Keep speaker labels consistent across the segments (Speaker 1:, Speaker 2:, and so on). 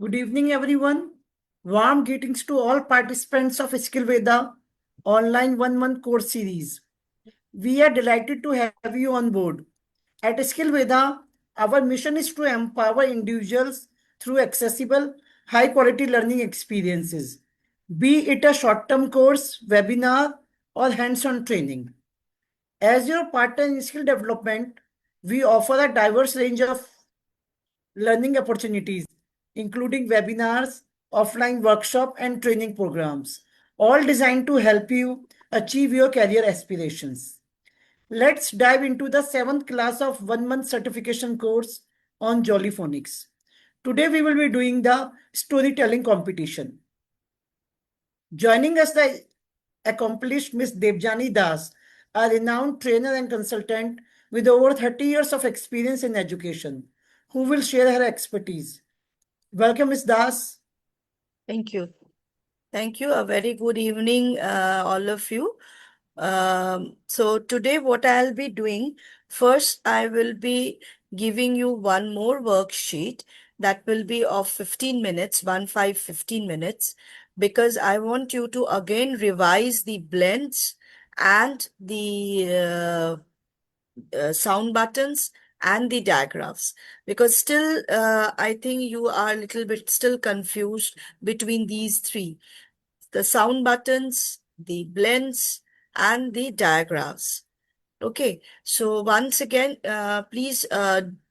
Speaker 1: Good evening, everyone. Warm greetings to all participants of Skill Veda online 1 month course series. We are delighted to have you on board. At Skill Veda, our mission is to empower individuals through accessible, high quality learning experiences, be it a short term course, webinar, or hands on training. As your partner in skill development, we offer a diverse range of learning opportunities, including webinars, offline workshop, and training programs, all designed to help you achieve your career aspirations. Let's dive into the seventh class of 1 month certification course on Jollyphonics. Today we will be doing the storytelling competition. Joining us the accomplished Miss Debjani Das, a renowned trainer and consultant with over 30 years of experience in education, who will share her expertise. Welcome, Ms. Das.
Speaker 2: Thank you. Thank you. A very good evening, all of you. So today what I'll be doing, first I will be giving you one more worksheet that will be of 15 minutes, 15 minutes, because I want you to again revise the blends and the sound buttons and the diagraphs, because still I think you are a little bit still confused between these three: the sound buttons, the blends, and the diagrams. Okay, so once again, please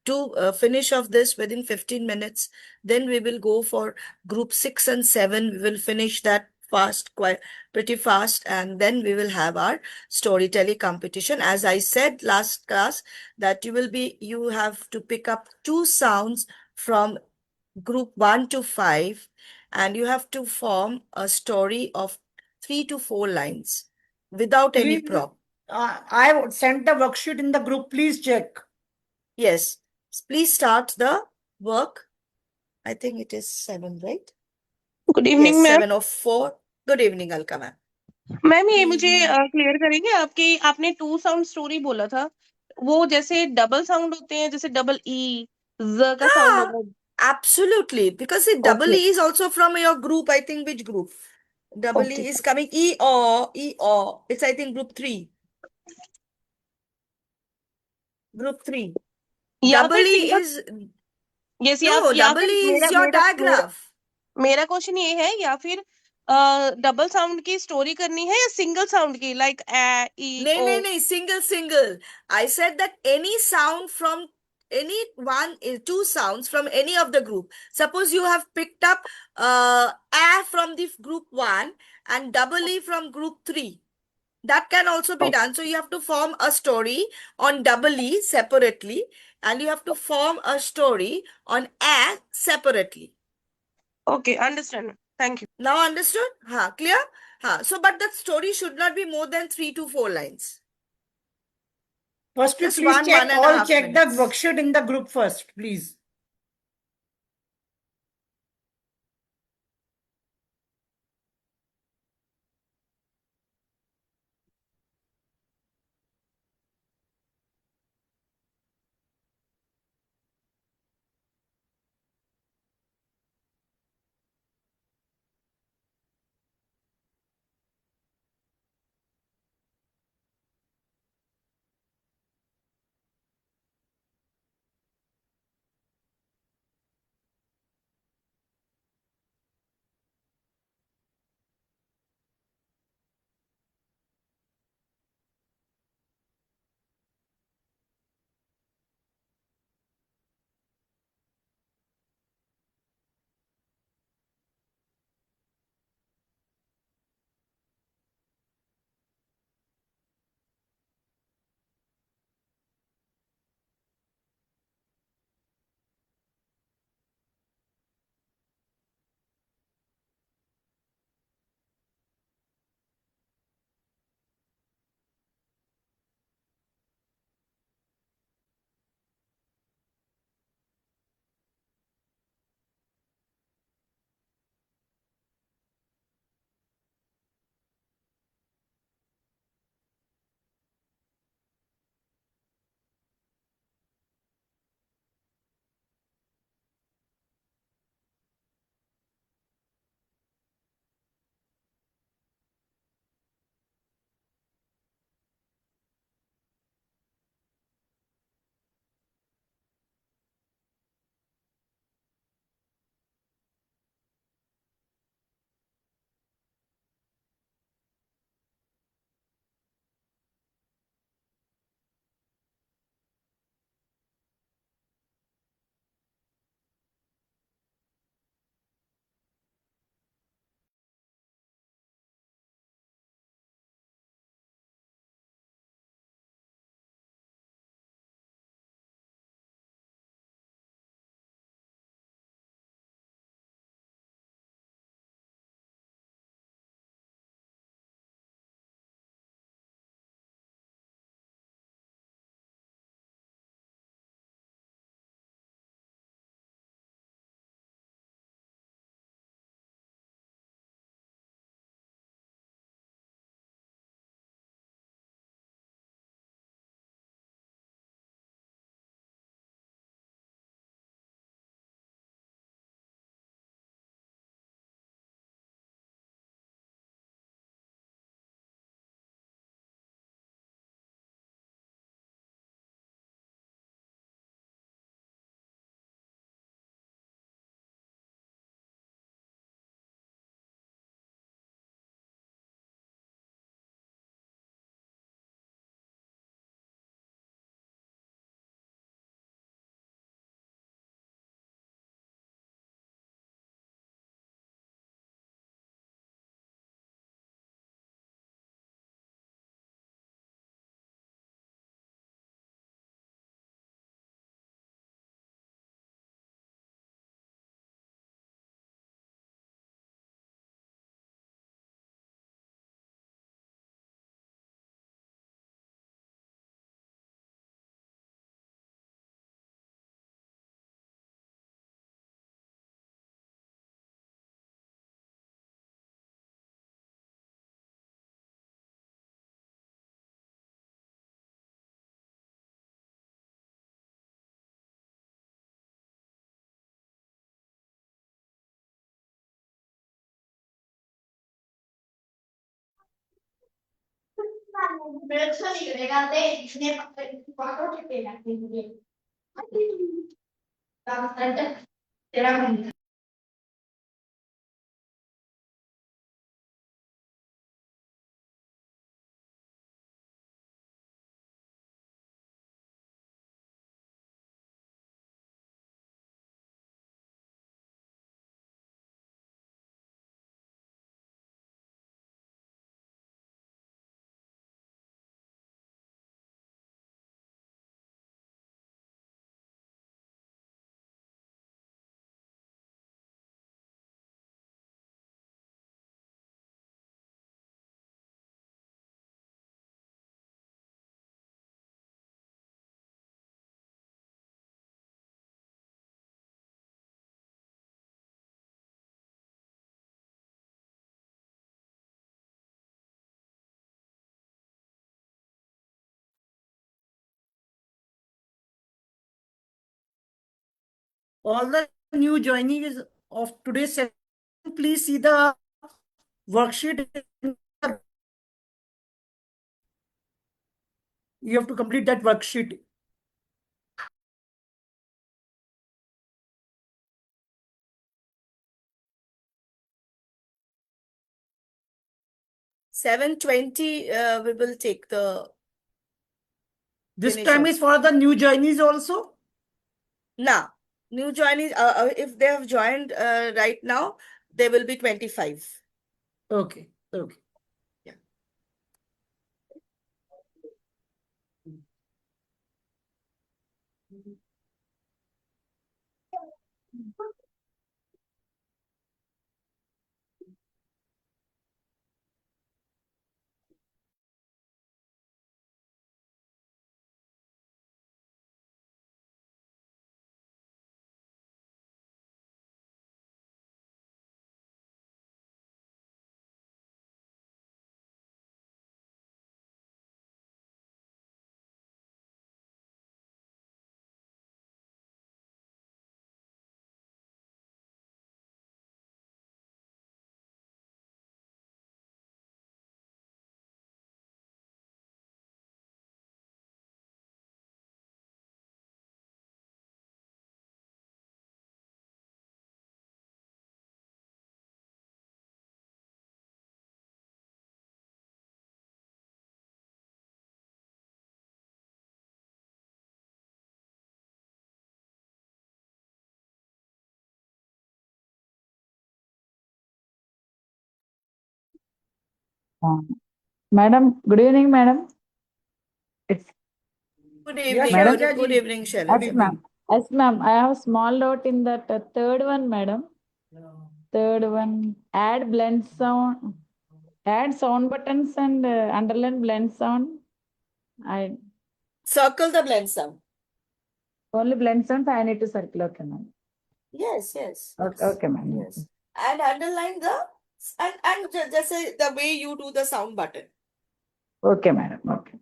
Speaker 2: do finish off this within 15 minutes. Then we will go for group 6 and 7. We will finish that fast, quite pretty fast, and then we will have our storytelling competition. As I said last class, that you have to pick up 2 sounds from group 1 to 5, and you have to form a story of 3 to 4 lines without any
Speaker 1: Please,
Speaker 2: prop.
Speaker 1: I sent the worksheet in the group. Please check.
Speaker 2: Yes, please start the work. I think it is 7, right?
Speaker 3: Good
Speaker 2: Yes,
Speaker 3: evening ma'am
Speaker 2: 7:04. Good evening, Alka ma'am.
Speaker 3: Ma'am ये
Speaker 2: Good
Speaker 3: मुझे
Speaker 2: evening.
Speaker 3: Clear करेंगे आपकी आपने 2 sound story बोला था वो जैसे double sound होते हैं जैसे डबल ई ज का साउंड
Speaker 2: Ah,
Speaker 3: होगा
Speaker 2: absolutely. Because the double
Speaker 3: okay
Speaker 2: E is also from your group. I think which group? Double
Speaker 3: okay
Speaker 2: E is coming E-O. It's, I think, group 3. Group 3.
Speaker 3: या
Speaker 2: Double
Speaker 3: फिर
Speaker 2: E
Speaker 3: single
Speaker 2: is,
Speaker 3: yes या
Speaker 2: no,
Speaker 3: या
Speaker 2: double
Speaker 3: फिर
Speaker 2: E
Speaker 3: मेरा
Speaker 2: is your
Speaker 3: मेरा मेरा
Speaker 2: diagraph.
Speaker 3: मेरा question ये है या फिर डबल साउंड की स्टोरी करनी है या सिंगल साउंड की like A E O
Speaker 2: No, single. I said that any sound from any one, two sounds from any of the group. Suppose you have picked up A from the group 1 and double E from group 3. That can also be done. So you have to form a story on double E separately, and you have to form a story on A separately.
Speaker 3: Okay understand thank you
Speaker 2: Now understood? Clear? So but that story should not be more than 3 to 4 lines.
Speaker 1: Firstly,
Speaker 2: Just
Speaker 1: please
Speaker 2: one
Speaker 1: check.
Speaker 2: and a
Speaker 1: All
Speaker 2: half
Speaker 1: check the
Speaker 2: minutes.
Speaker 1: worksheet in the group first, please. All the new joinees of today's session, please see the worksheet. You have to complete that worksheet.
Speaker 2: $720, we will take the
Speaker 1: This
Speaker 2: finish
Speaker 1: time
Speaker 2: off.
Speaker 1: is for the new joinees also.
Speaker 2: Now, new joinees, if they have joined right now, they will be 25.
Speaker 1: Okay. Okay.
Speaker 4: Um, Madam, good evening, madam. It's
Speaker 2: Good
Speaker 1: Yeah,
Speaker 2: evening.
Speaker 4: Madam?
Speaker 2: Good
Speaker 1: Sharja
Speaker 2: evening,
Speaker 1: ji.
Speaker 2: Sharon.
Speaker 1: Good
Speaker 4: Yes, ma'am.
Speaker 1: evening.
Speaker 4: Yes, ma'am. I have a small doubt in that third one, madam. Third one, add blend sound, add sound buttons and underline blend sound. I
Speaker 2: Circle the blend sound.
Speaker 4: only blend sound. I need to circle. Okay, ma'am.
Speaker 2: Yes, yes,
Speaker 4: Okay,
Speaker 2: yes,
Speaker 4: okay, ma'am.
Speaker 2: yes. And underline the just say the way you do the sound button.
Speaker 4: Okay, madam. Okay.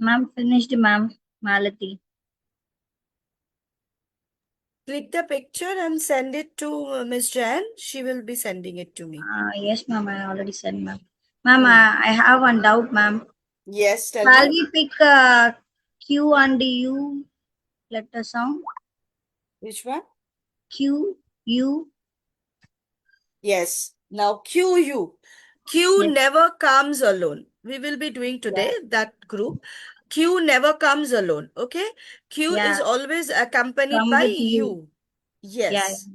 Speaker 5: Ma'am, finished, ma'am. Malati.
Speaker 2: Click the picture and send it to Miss Jan. She will be sending it to me.
Speaker 5: Yes, ma'am. I already said, ma'am. Ma'am,
Speaker 2: Hmm.
Speaker 5: I have one doubt, ma'am.
Speaker 2: Yes, tell
Speaker 5: Shall
Speaker 2: me.
Speaker 5: we pick Q and U letter sound?
Speaker 2: Which one?
Speaker 5: Q, U.
Speaker 2: Yes. Now QU. Q
Speaker 5: Yes.
Speaker 2: never comes alone. We will be doing today that group. Q never comes alone. Okay. Q is
Speaker 5: Yeah.
Speaker 2: always accompanied
Speaker 5: Come
Speaker 2: by
Speaker 5: with you.
Speaker 2: U.
Speaker 5: Yeah.
Speaker 2: Yes.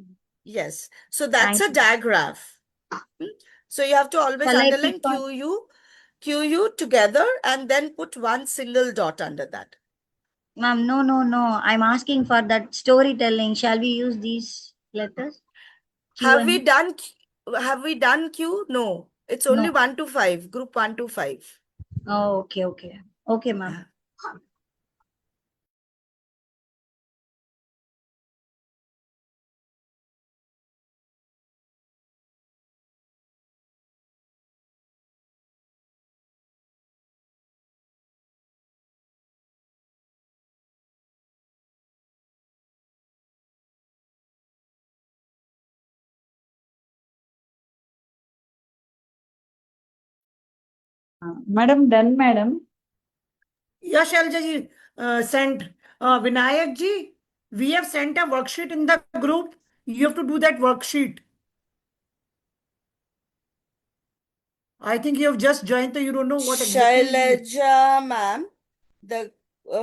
Speaker 2: Yes. So that's
Speaker 5: Thank
Speaker 2: a
Speaker 5: you.
Speaker 2: digraph. Hmm? So you have to always
Speaker 5: Shall I
Speaker 2: underline
Speaker 5: pick on?
Speaker 2: QU together and then put one single dot under that.
Speaker 5: Ma'am, no. I'm asking for that storytelling. Shall we use these letters? Q
Speaker 2: Have
Speaker 5: and
Speaker 2: we
Speaker 5: U?
Speaker 2: done Q? No. It's only
Speaker 5: No.
Speaker 2: 1 to 5. Group 1 to 5.
Speaker 5: Oh, okay. Okay, ma'am.
Speaker 2: Yeah.
Speaker 4: Madam, done, madam.
Speaker 1: Yeah, Shalja ji, sent. Vinayak ji, we have sent a worksheet in the group. You have to do that worksheet. I think you have just joined, so you don't know what exactly.
Speaker 2: Shailaja ma'am, the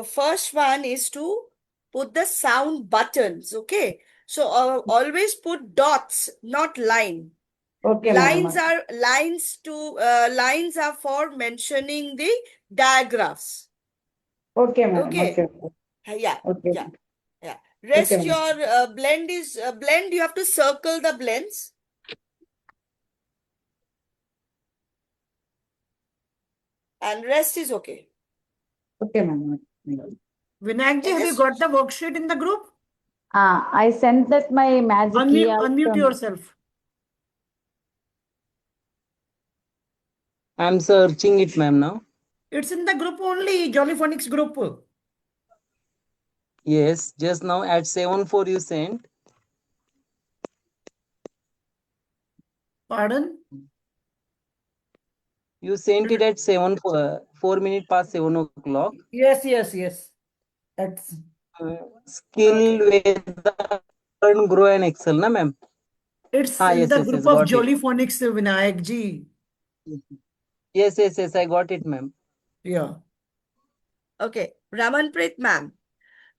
Speaker 2: first one is to put the sound buttons, okay? So always put dots, not line.
Speaker 4: Okay, madam.
Speaker 2: Lines are for mentioning the diagraphs.
Speaker 4: Okay, madam.
Speaker 2: Okay.
Speaker 4: Okay.
Speaker 2: Yeah.
Speaker 4: Okay.
Speaker 2: Yeah. Yeah. Rest
Speaker 4: Okay,
Speaker 2: your blend is blend. You have to circle the blends. And rest is okay.
Speaker 4: Okay, madam.
Speaker 1: Vinayak ji,
Speaker 2: And
Speaker 1: have you
Speaker 2: just
Speaker 1: got the worksheet in the group?
Speaker 4: I sent that my magic key
Speaker 1: Unmute
Speaker 4: also.
Speaker 1: yourself.
Speaker 6: I'm searching it, ma'am, now.
Speaker 1: It's in the group only, Jolly Phonics group.
Speaker 6: Yes, just now at 7:04 you sent.
Speaker 1: Pardon?
Speaker 6: You sent it at 4 minutes past 7 o'clock.
Speaker 1: Yes. That's
Speaker 6: Skill with the learn, grow and excel, na ma'am?
Speaker 1: it's
Speaker 6: Ah,
Speaker 1: in
Speaker 6: yes,
Speaker 1: the
Speaker 6: yes,
Speaker 1: group
Speaker 6: yes,
Speaker 1: of
Speaker 6: got it.
Speaker 1: Jolly Phonics, Vinayak ji.
Speaker 6: Yes, I got it, ma'am.
Speaker 1: Yeah.
Speaker 2: okay. Ramanpreet ma'am.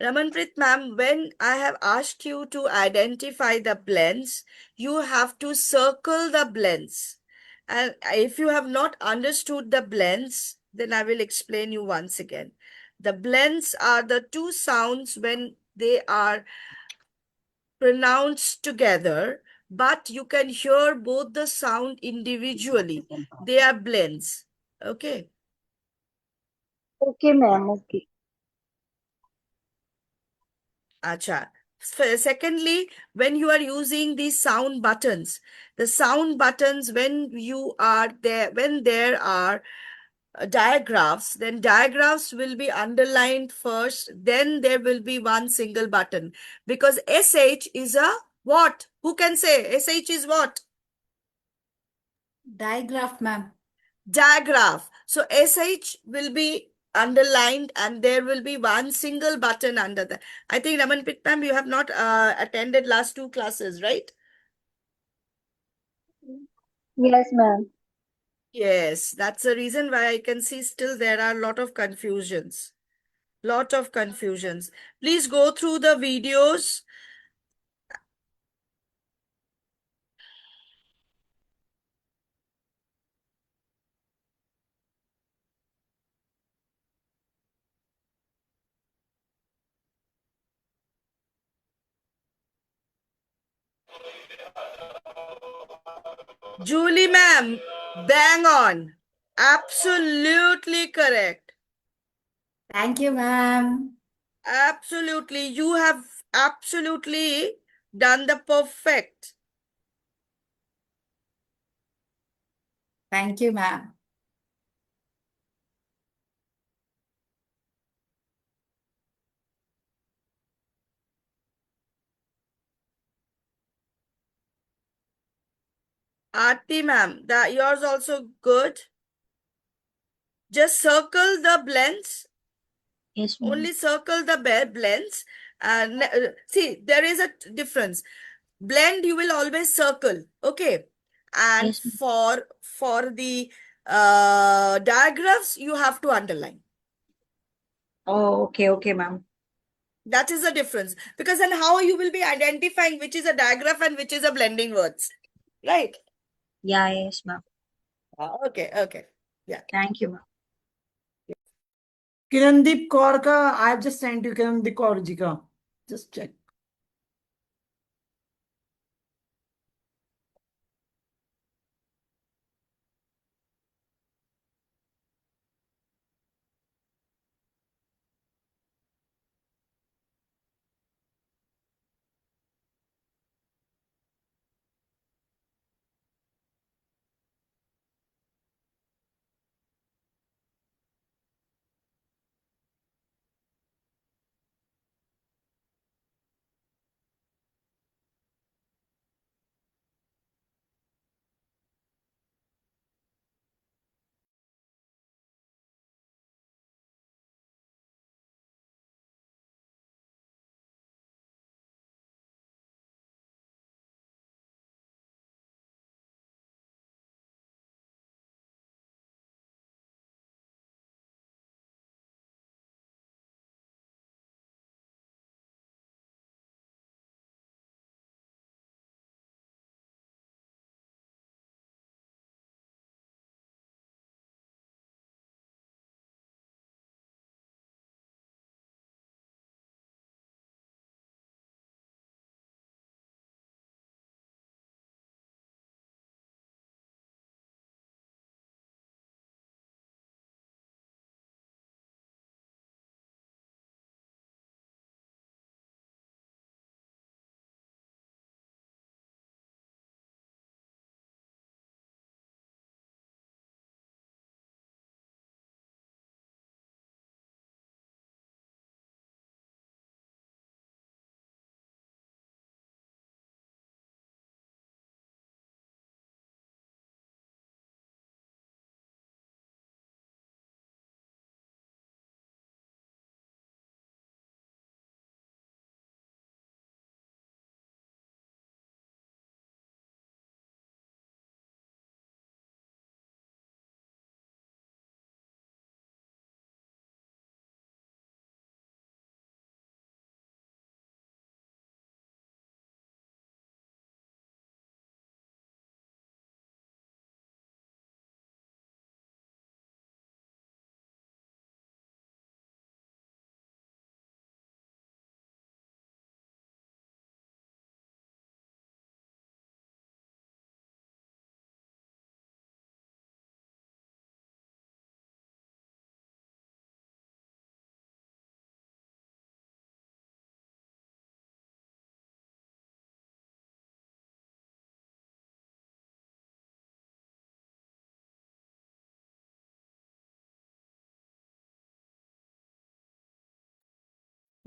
Speaker 2: Ramanpreet ma'am, when I have asked you to identify the blends, you have to circle the blends. And if you have not understood the blends, then I will explain you once again. The blends are the two sounds when they are pronounced together, but you can hear both the sound individually. They are blends. Okay.
Speaker 5: Okay, ma'am. Okay.
Speaker 2: Acha. Secondly, when you are using these sound buttons, the sound buttons, when there are diagraphs, then diagraphs will be underlined first, then there will be one single button. Because SH is a what? Who can say? SH is what?
Speaker 5: Diagraph, ma'am.
Speaker 2: Diagraph. So SH will be underlined and there will be one single button under that. I think Ramanpreet ma'am, you have not attended last 2 classes, right?
Speaker 5: Yes, ma'am.
Speaker 2: Yes, that's the reason why I can see still there are a lot of confusions. Lot of confusions. Please go through the videos. Julie ma'am, bang on. Absolutely correct.
Speaker 5: Thank you, ma'am.
Speaker 2: Absolutely. You have absolutely done the perfect.
Speaker 5: Thank you, ma'am.
Speaker 2: Aarti ma'am, that yours also good. Just circle the blends.
Speaker 5: Yes, ma'am.
Speaker 2: Only circle the blends. See, there is a difference. Blend you will always circle, okay? And
Speaker 5: Yes, ma'am.
Speaker 2: for the diagraphs you have to underline.
Speaker 5: Oh, okay, ma'am.
Speaker 2: That is the difference. Because then how you will be identifying which is a diagraph and which is a blending words, right?
Speaker 5: Yeah, yes, ma'am.
Speaker 2: Okay. Yeah.
Speaker 5: Thank you, ma'am.
Speaker 1: Kirandeep Kaur का I just send you Kirandeep Kaur ji का just check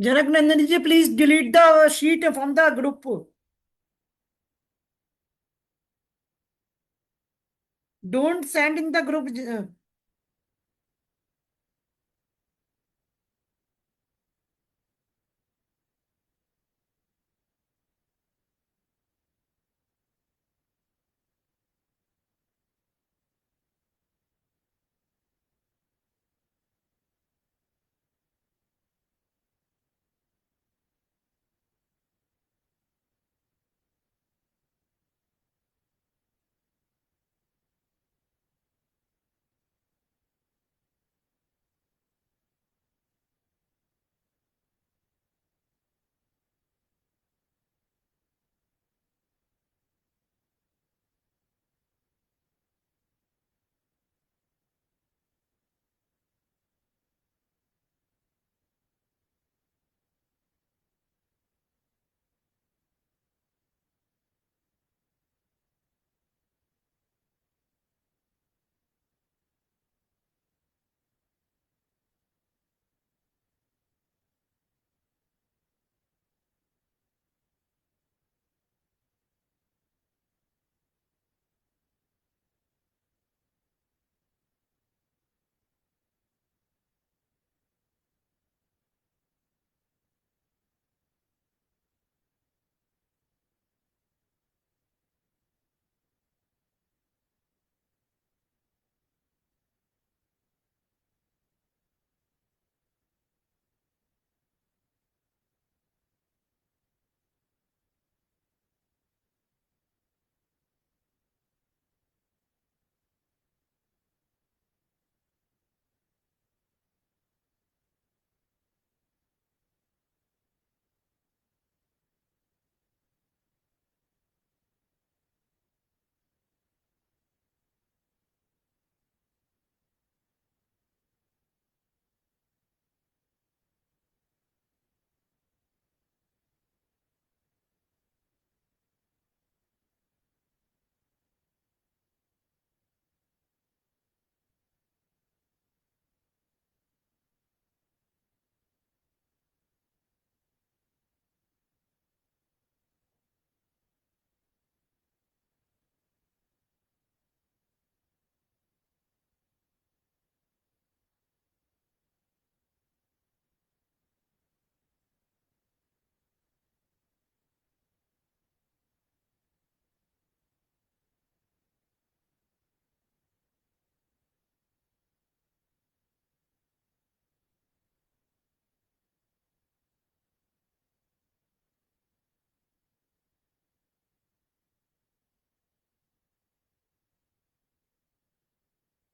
Speaker 1: Janak Nandan ji please delete the sheet from the group don't send in the group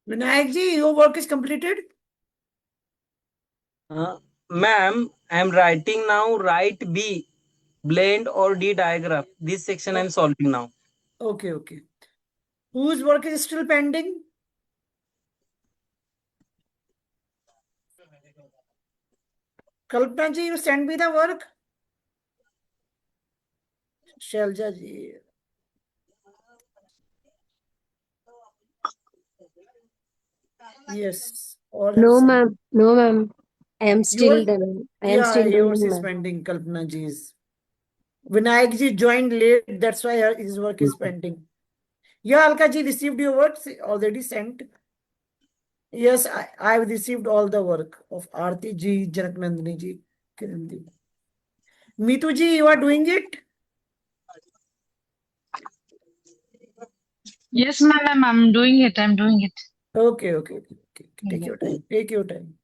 Speaker 1: Vinayak ji, your work is completed?
Speaker 6: Ma'am, I am writing now. Write B, blend or D diagram. This section I am solving now.
Speaker 1: Okay, okay. Whose work is still pending? Kalpana ji, you send me the work? Shalja ji. Yes, all have
Speaker 7: No,
Speaker 1: sent.
Speaker 7: ma'am. No, ma'am. I am still
Speaker 1: Your,
Speaker 7: done. I am
Speaker 1: yeah,
Speaker 7: still
Speaker 1: yours
Speaker 7: doing,
Speaker 1: is
Speaker 7: ma'am.
Speaker 1: pending, Kalpana ji's. Vinayak ji joined late, that's why his work is pending. Yeah, Alka ji received your work, already sent. Yes, I've received all the work of Aarti ji, Janak Nandini ji, Kiran ji. Meetu ji, you are doing it?
Speaker 8: Yes, ma'am, I'm doing it. I'm doing it.
Speaker 1: Okay, okay, okay, okay. Take
Speaker 8: Yeah.
Speaker 1: your time. Take your time.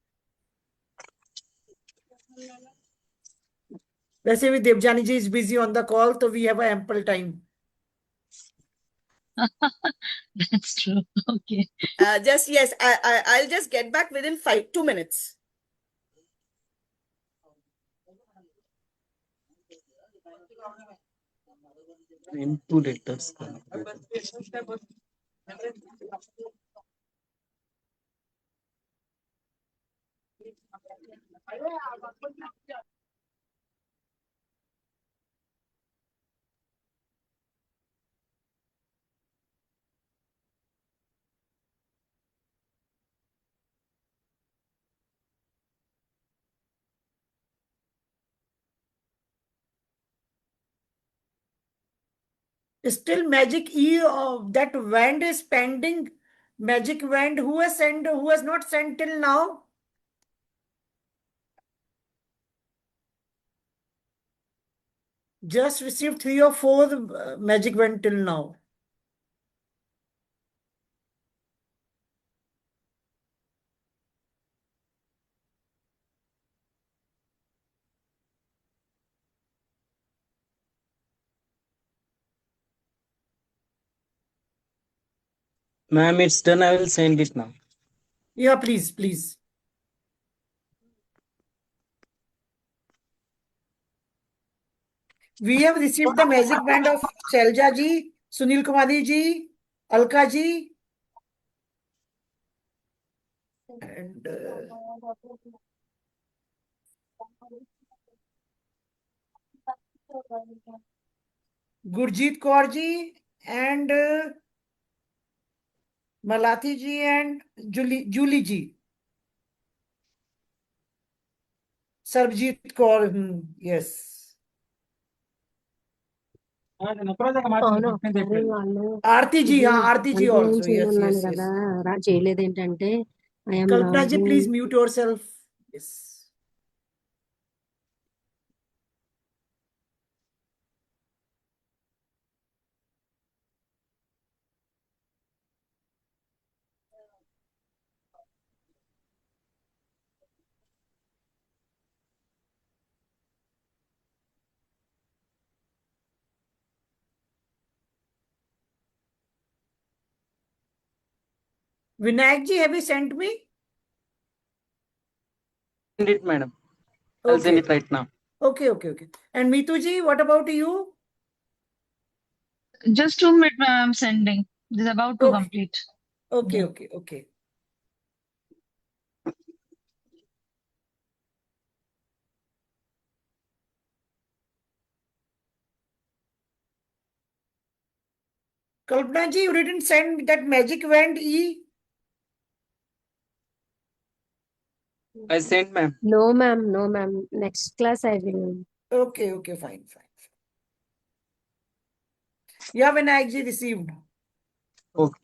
Speaker 1: वैसे भी देवजानी जी is busy on the call, so we have ample time.
Speaker 8: That's true. Okay.
Speaker 2: Just yes, I'll just get back within 2 minutes.
Speaker 6: In two letters.
Speaker 1: Still magic E of that wand is pending. Magic wand, who has sent, who has not sent till now? Just received 3 or 4 magic wand till now.
Speaker 6: Ma'am, it's done. I will send it now.
Speaker 1: Yeah, please, please. We have received the magic band of Shelja ji, Sunil Kumari ji, Alka ji, and Gurjeet Kaur ji, and Malati ji, and Julie ji. Sarbjeet Kaur, yes.
Speaker 7: అవును ఒకసారి వాళ్ళు
Speaker 1: Aarti ji,
Speaker 7: ఇది
Speaker 1: Aarti ji
Speaker 7: underline
Speaker 1: also. Yes,
Speaker 7: చేయమన్నాను
Speaker 1: yes,
Speaker 7: కదా
Speaker 1: yes.
Speaker 7: చేయలేదు ఏంటంటే I'm
Speaker 1: Kalpana ji,
Speaker 7: logging
Speaker 1: please mute yourself. Yes. Vinayak ji, have you sent me?
Speaker 6: Send it, madam. I'll send
Speaker 1: Okay.
Speaker 6: it right now.
Speaker 1: Okay, okay, okay. And Meetu ji, what about you?
Speaker 8: Just 2 minutes, ma'am, I'm sending. This is about to
Speaker 1: Okay,
Speaker 8: complete.
Speaker 1: okay,
Speaker 8: Yeah.
Speaker 1: okay, okay. Kalpana ji, you didn't send that magic wand E?
Speaker 6: I sent, ma'am.
Speaker 7: No ma'am next class I will
Speaker 1: Okay, okay, fine, fine. Yeah, Vinayak ji received.
Speaker 6: Okay.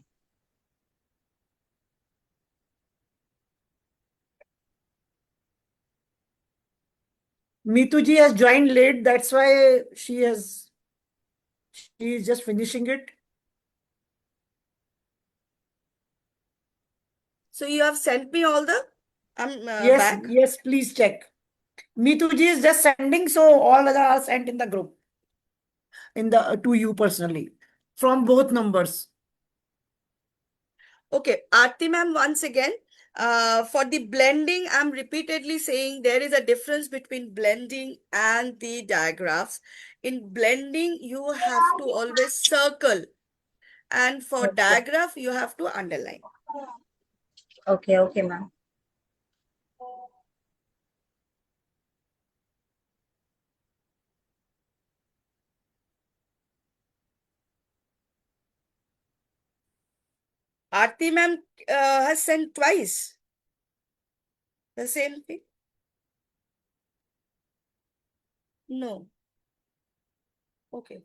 Speaker 1: Meetu ji has joined late, that's why she is just finishing it.
Speaker 2: So you have sent me all the. I'm
Speaker 1: Yes,
Speaker 2: back.
Speaker 1: yes, please check. Meetu ji is just sending, so all other are sent in the group, in the to you personally, from both numbers.
Speaker 2: Okay, Aarti ma'am, once again, for the blending, I'm repeatedly saying there is a difference between blending and the diagraphs. In blending, you have to always circle, and for
Speaker 5: Okay.
Speaker 2: diagraph, you have to underline.
Speaker 5: Okay, okay, ma'am.
Speaker 2: Aarti ma'am has sent twice the same thing. No. Okay.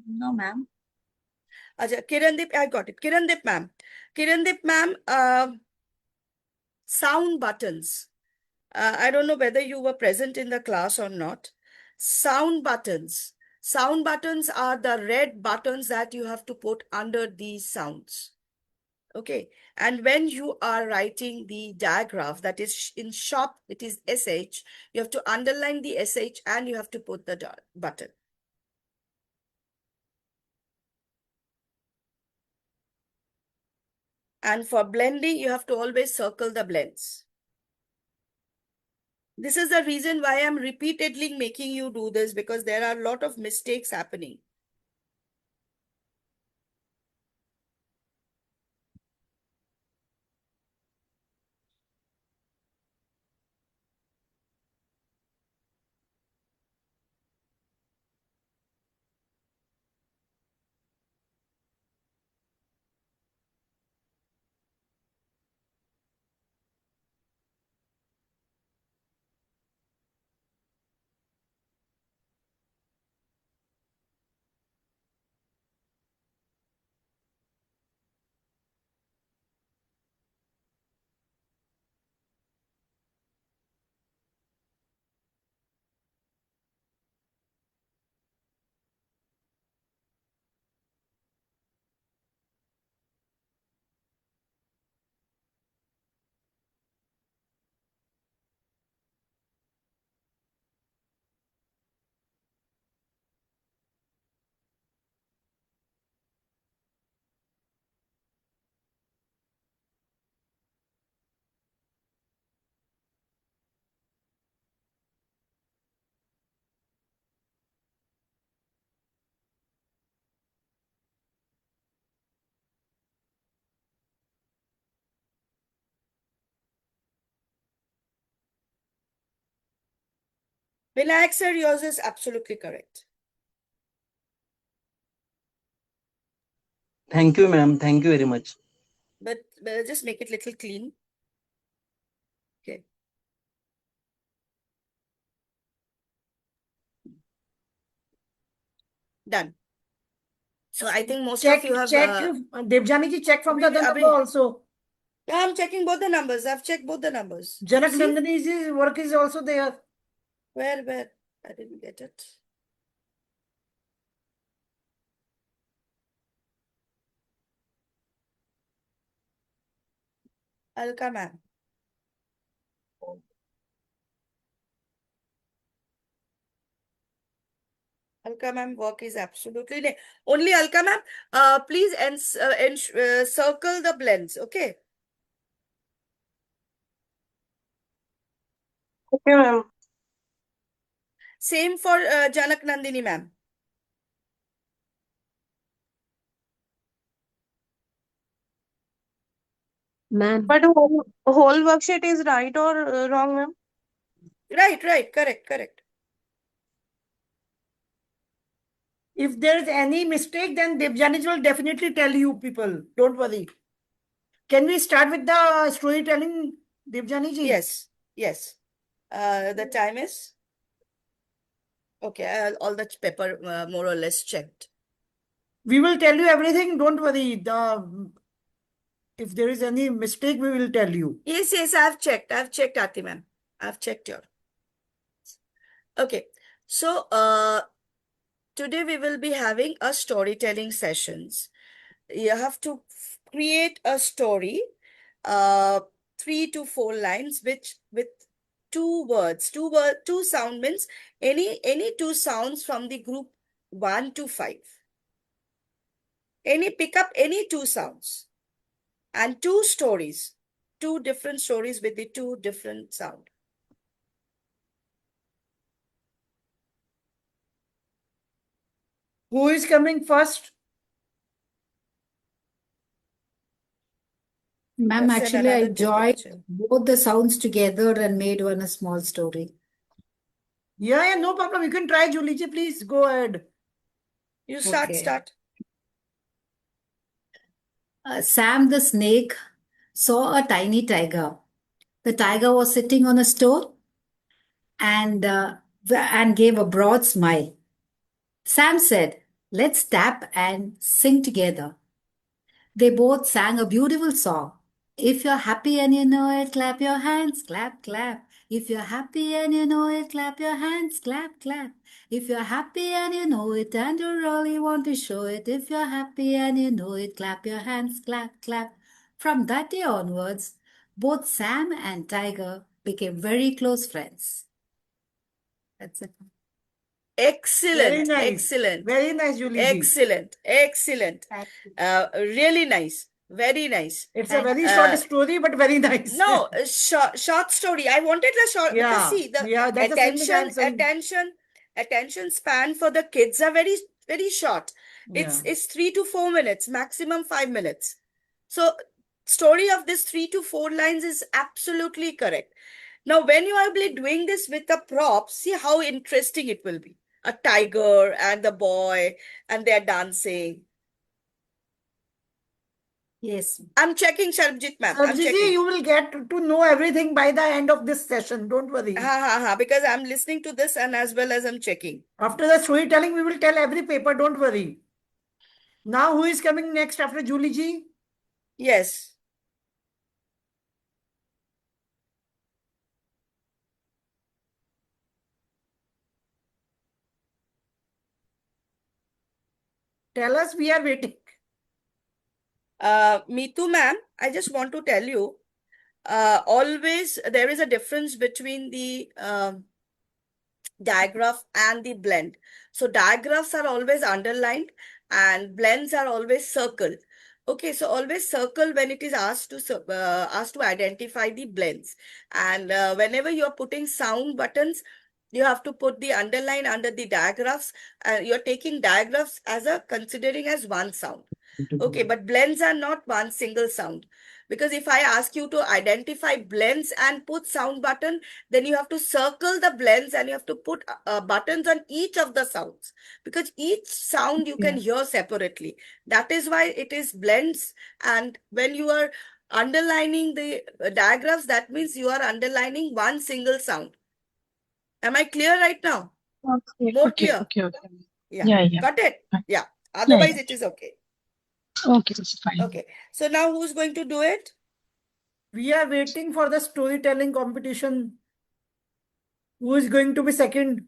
Speaker 5: No, ma'am.
Speaker 2: Acha, Kirandeep, I got it. Kirandeep ma'am. Kirandeep ma'am, sound buttons. I don't know whether you were present in the class or not. Sound buttons. Sound buttons are the red buttons that you have to put under these sounds. Okay. And when you are writing the diagraph, that is in shop, it is SH, you have to underline the SH and you have to put the button. And for blending, you have to always circle the blends. This is the reason why I'm repeatedly making you do this, because there are a lot of mistakes happening. Vinayak sir, yours is absolutely correct.
Speaker 6: Thank you, ma'am. Thank you very much.
Speaker 2: But just make it little clean. Okay. Done. So I think most
Speaker 1: Check,
Speaker 2: of you have.
Speaker 1: check, Devjani ji, check from the other number also.
Speaker 2: Yeah, I'm checking both the numbers. I've checked both the numbers.
Speaker 1: Janak
Speaker 2: See?
Speaker 1: Nandani's work is also there.
Speaker 2: Where? I didn't get it. Alka ma'am. Alka ma'am work is absolutely there. Only Alka ma'am, please circle the blends, okay?
Speaker 6: Okay, ma'am.
Speaker 2: Same for Janak Nandini ma'am.
Speaker 7: Ma'am,
Speaker 3: But whole worksheet is right or wrong, ma'am?
Speaker 2: Right, correct.
Speaker 1: If there is any mistake, then Devjani will definitely tell you people. Don't worry. Can we start with the storytelling, Devjani ji?
Speaker 2: Yes. The time is? Okay, all the paper more or less checked.
Speaker 1: We will tell you everything. Don't worry. If there is any mistake, we will tell you.
Speaker 2: Yes, I've checked, Aarti ma'am. I've checked your. Okay, so today we will be having a storytelling sessions. You have to create a story, 3 to 4 lines, which with two sound means any two sounds from the group 1 to 5. Pick up any two sounds and two stories, two different stories with the two different sound.
Speaker 1: Who is coming first?
Speaker 9: Ma'am,
Speaker 2: Just
Speaker 9: actually, I
Speaker 2: another two
Speaker 9: joined
Speaker 2: picture.
Speaker 9: both the sounds together and made one a small story.
Speaker 1: Yeah, no problem. You can try, Julie ji. Please go ahead.
Speaker 2: You start,
Speaker 9: Okay.
Speaker 2: start.
Speaker 9: Sam the snake saw a tiny tiger. The tiger was sitting on a stone and gave a broad smile. Sam said, "Let's tap and sing together." They both sang a beautiful song. If you're happy and you know it, clap your hands, clap, clap. If you're happy and you know it, clap your hands, clap, clap. If you're happy and you know it and you really want to show it, if you're happy and you know it, clap your hands, clap, clap. From that day onwards, both Sam and Tiger became very close friends. That's it.
Speaker 1: Very
Speaker 2: Excellent,
Speaker 1: nice.
Speaker 2: excellent,
Speaker 1: Very nice, Julie ji.
Speaker 2: excellent, excellent.
Speaker 9: Thank you.
Speaker 2: Really nice, very nice.
Speaker 1: It's a
Speaker 9: Thank
Speaker 1: very
Speaker 2: you.
Speaker 1: short story, but very nice.
Speaker 2: No, a short story. I wanted a short because
Speaker 1: Yeah,
Speaker 2: see the
Speaker 1: yeah, that's the same thing I'm
Speaker 2: attention,
Speaker 1: saying.
Speaker 2: attention span for the kids are very, very short.
Speaker 1: Yeah.
Speaker 2: It's 3 to 4 minutes, maximum 5 minutes. So story of this 3 to 4 lines is absolutely correct. Now, when you are doing this with the props, see how interesting it will be. A tiger and the boy, and they're dancing.
Speaker 9: Yes.
Speaker 2: I'm checking, Sarbjit ma'am. I'm
Speaker 1: Sarabjit ji,
Speaker 2: checking.
Speaker 1: you will get to know everything by the end of this session. Don't worry.
Speaker 2: Because I'm listening to this and as well as I'm checking.
Speaker 1: After the storytelling, we will tell every paper. Don't worry. Now, who is coming next after Julie ji?
Speaker 2: Yes.
Speaker 1: Tell us, we are waiting.
Speaker 2: Meetu ma'am, I just want to tell you, always there is a difference between the digraph and the blend. So digraphs are always underlined and blends are always circled. Okay, so always circle when it is asked to identify the blends. And whenever you are putting sound buttons, you have to put the underline under the digraphs. You're taking digraphs as a considering as one sound. Okay, but blends are not one single sound. Because if I ask you to identify blends and put sound button, then you have to circle the blends and you have to put buttons on each of the sounds. Because each sound you can hear separately. That is why it is blends. And when you are underlining the diagrams, that means you are underlining one single sound. Am I clear right now?
Speaker 8: Okay,
Speaker 2: More
Speaker 8: okay,
Speaker 2: clear?
Speaker 8: okay, okay.
Speaker 2: Yeah.
Speaker 8: Yeah.
Speaker 2: Got it?
Speaker 8: Fine.
Speaker 2: Yeah. Otherwise,
Speaker 8: yeah.
Speaker 2: it is okay.
Speaker 8: Okay, that's fine.
Speaker 2: Okay. So now who's going to do it?
Speaker 1: We are waiting for the storytelling competition. Who is going to be second?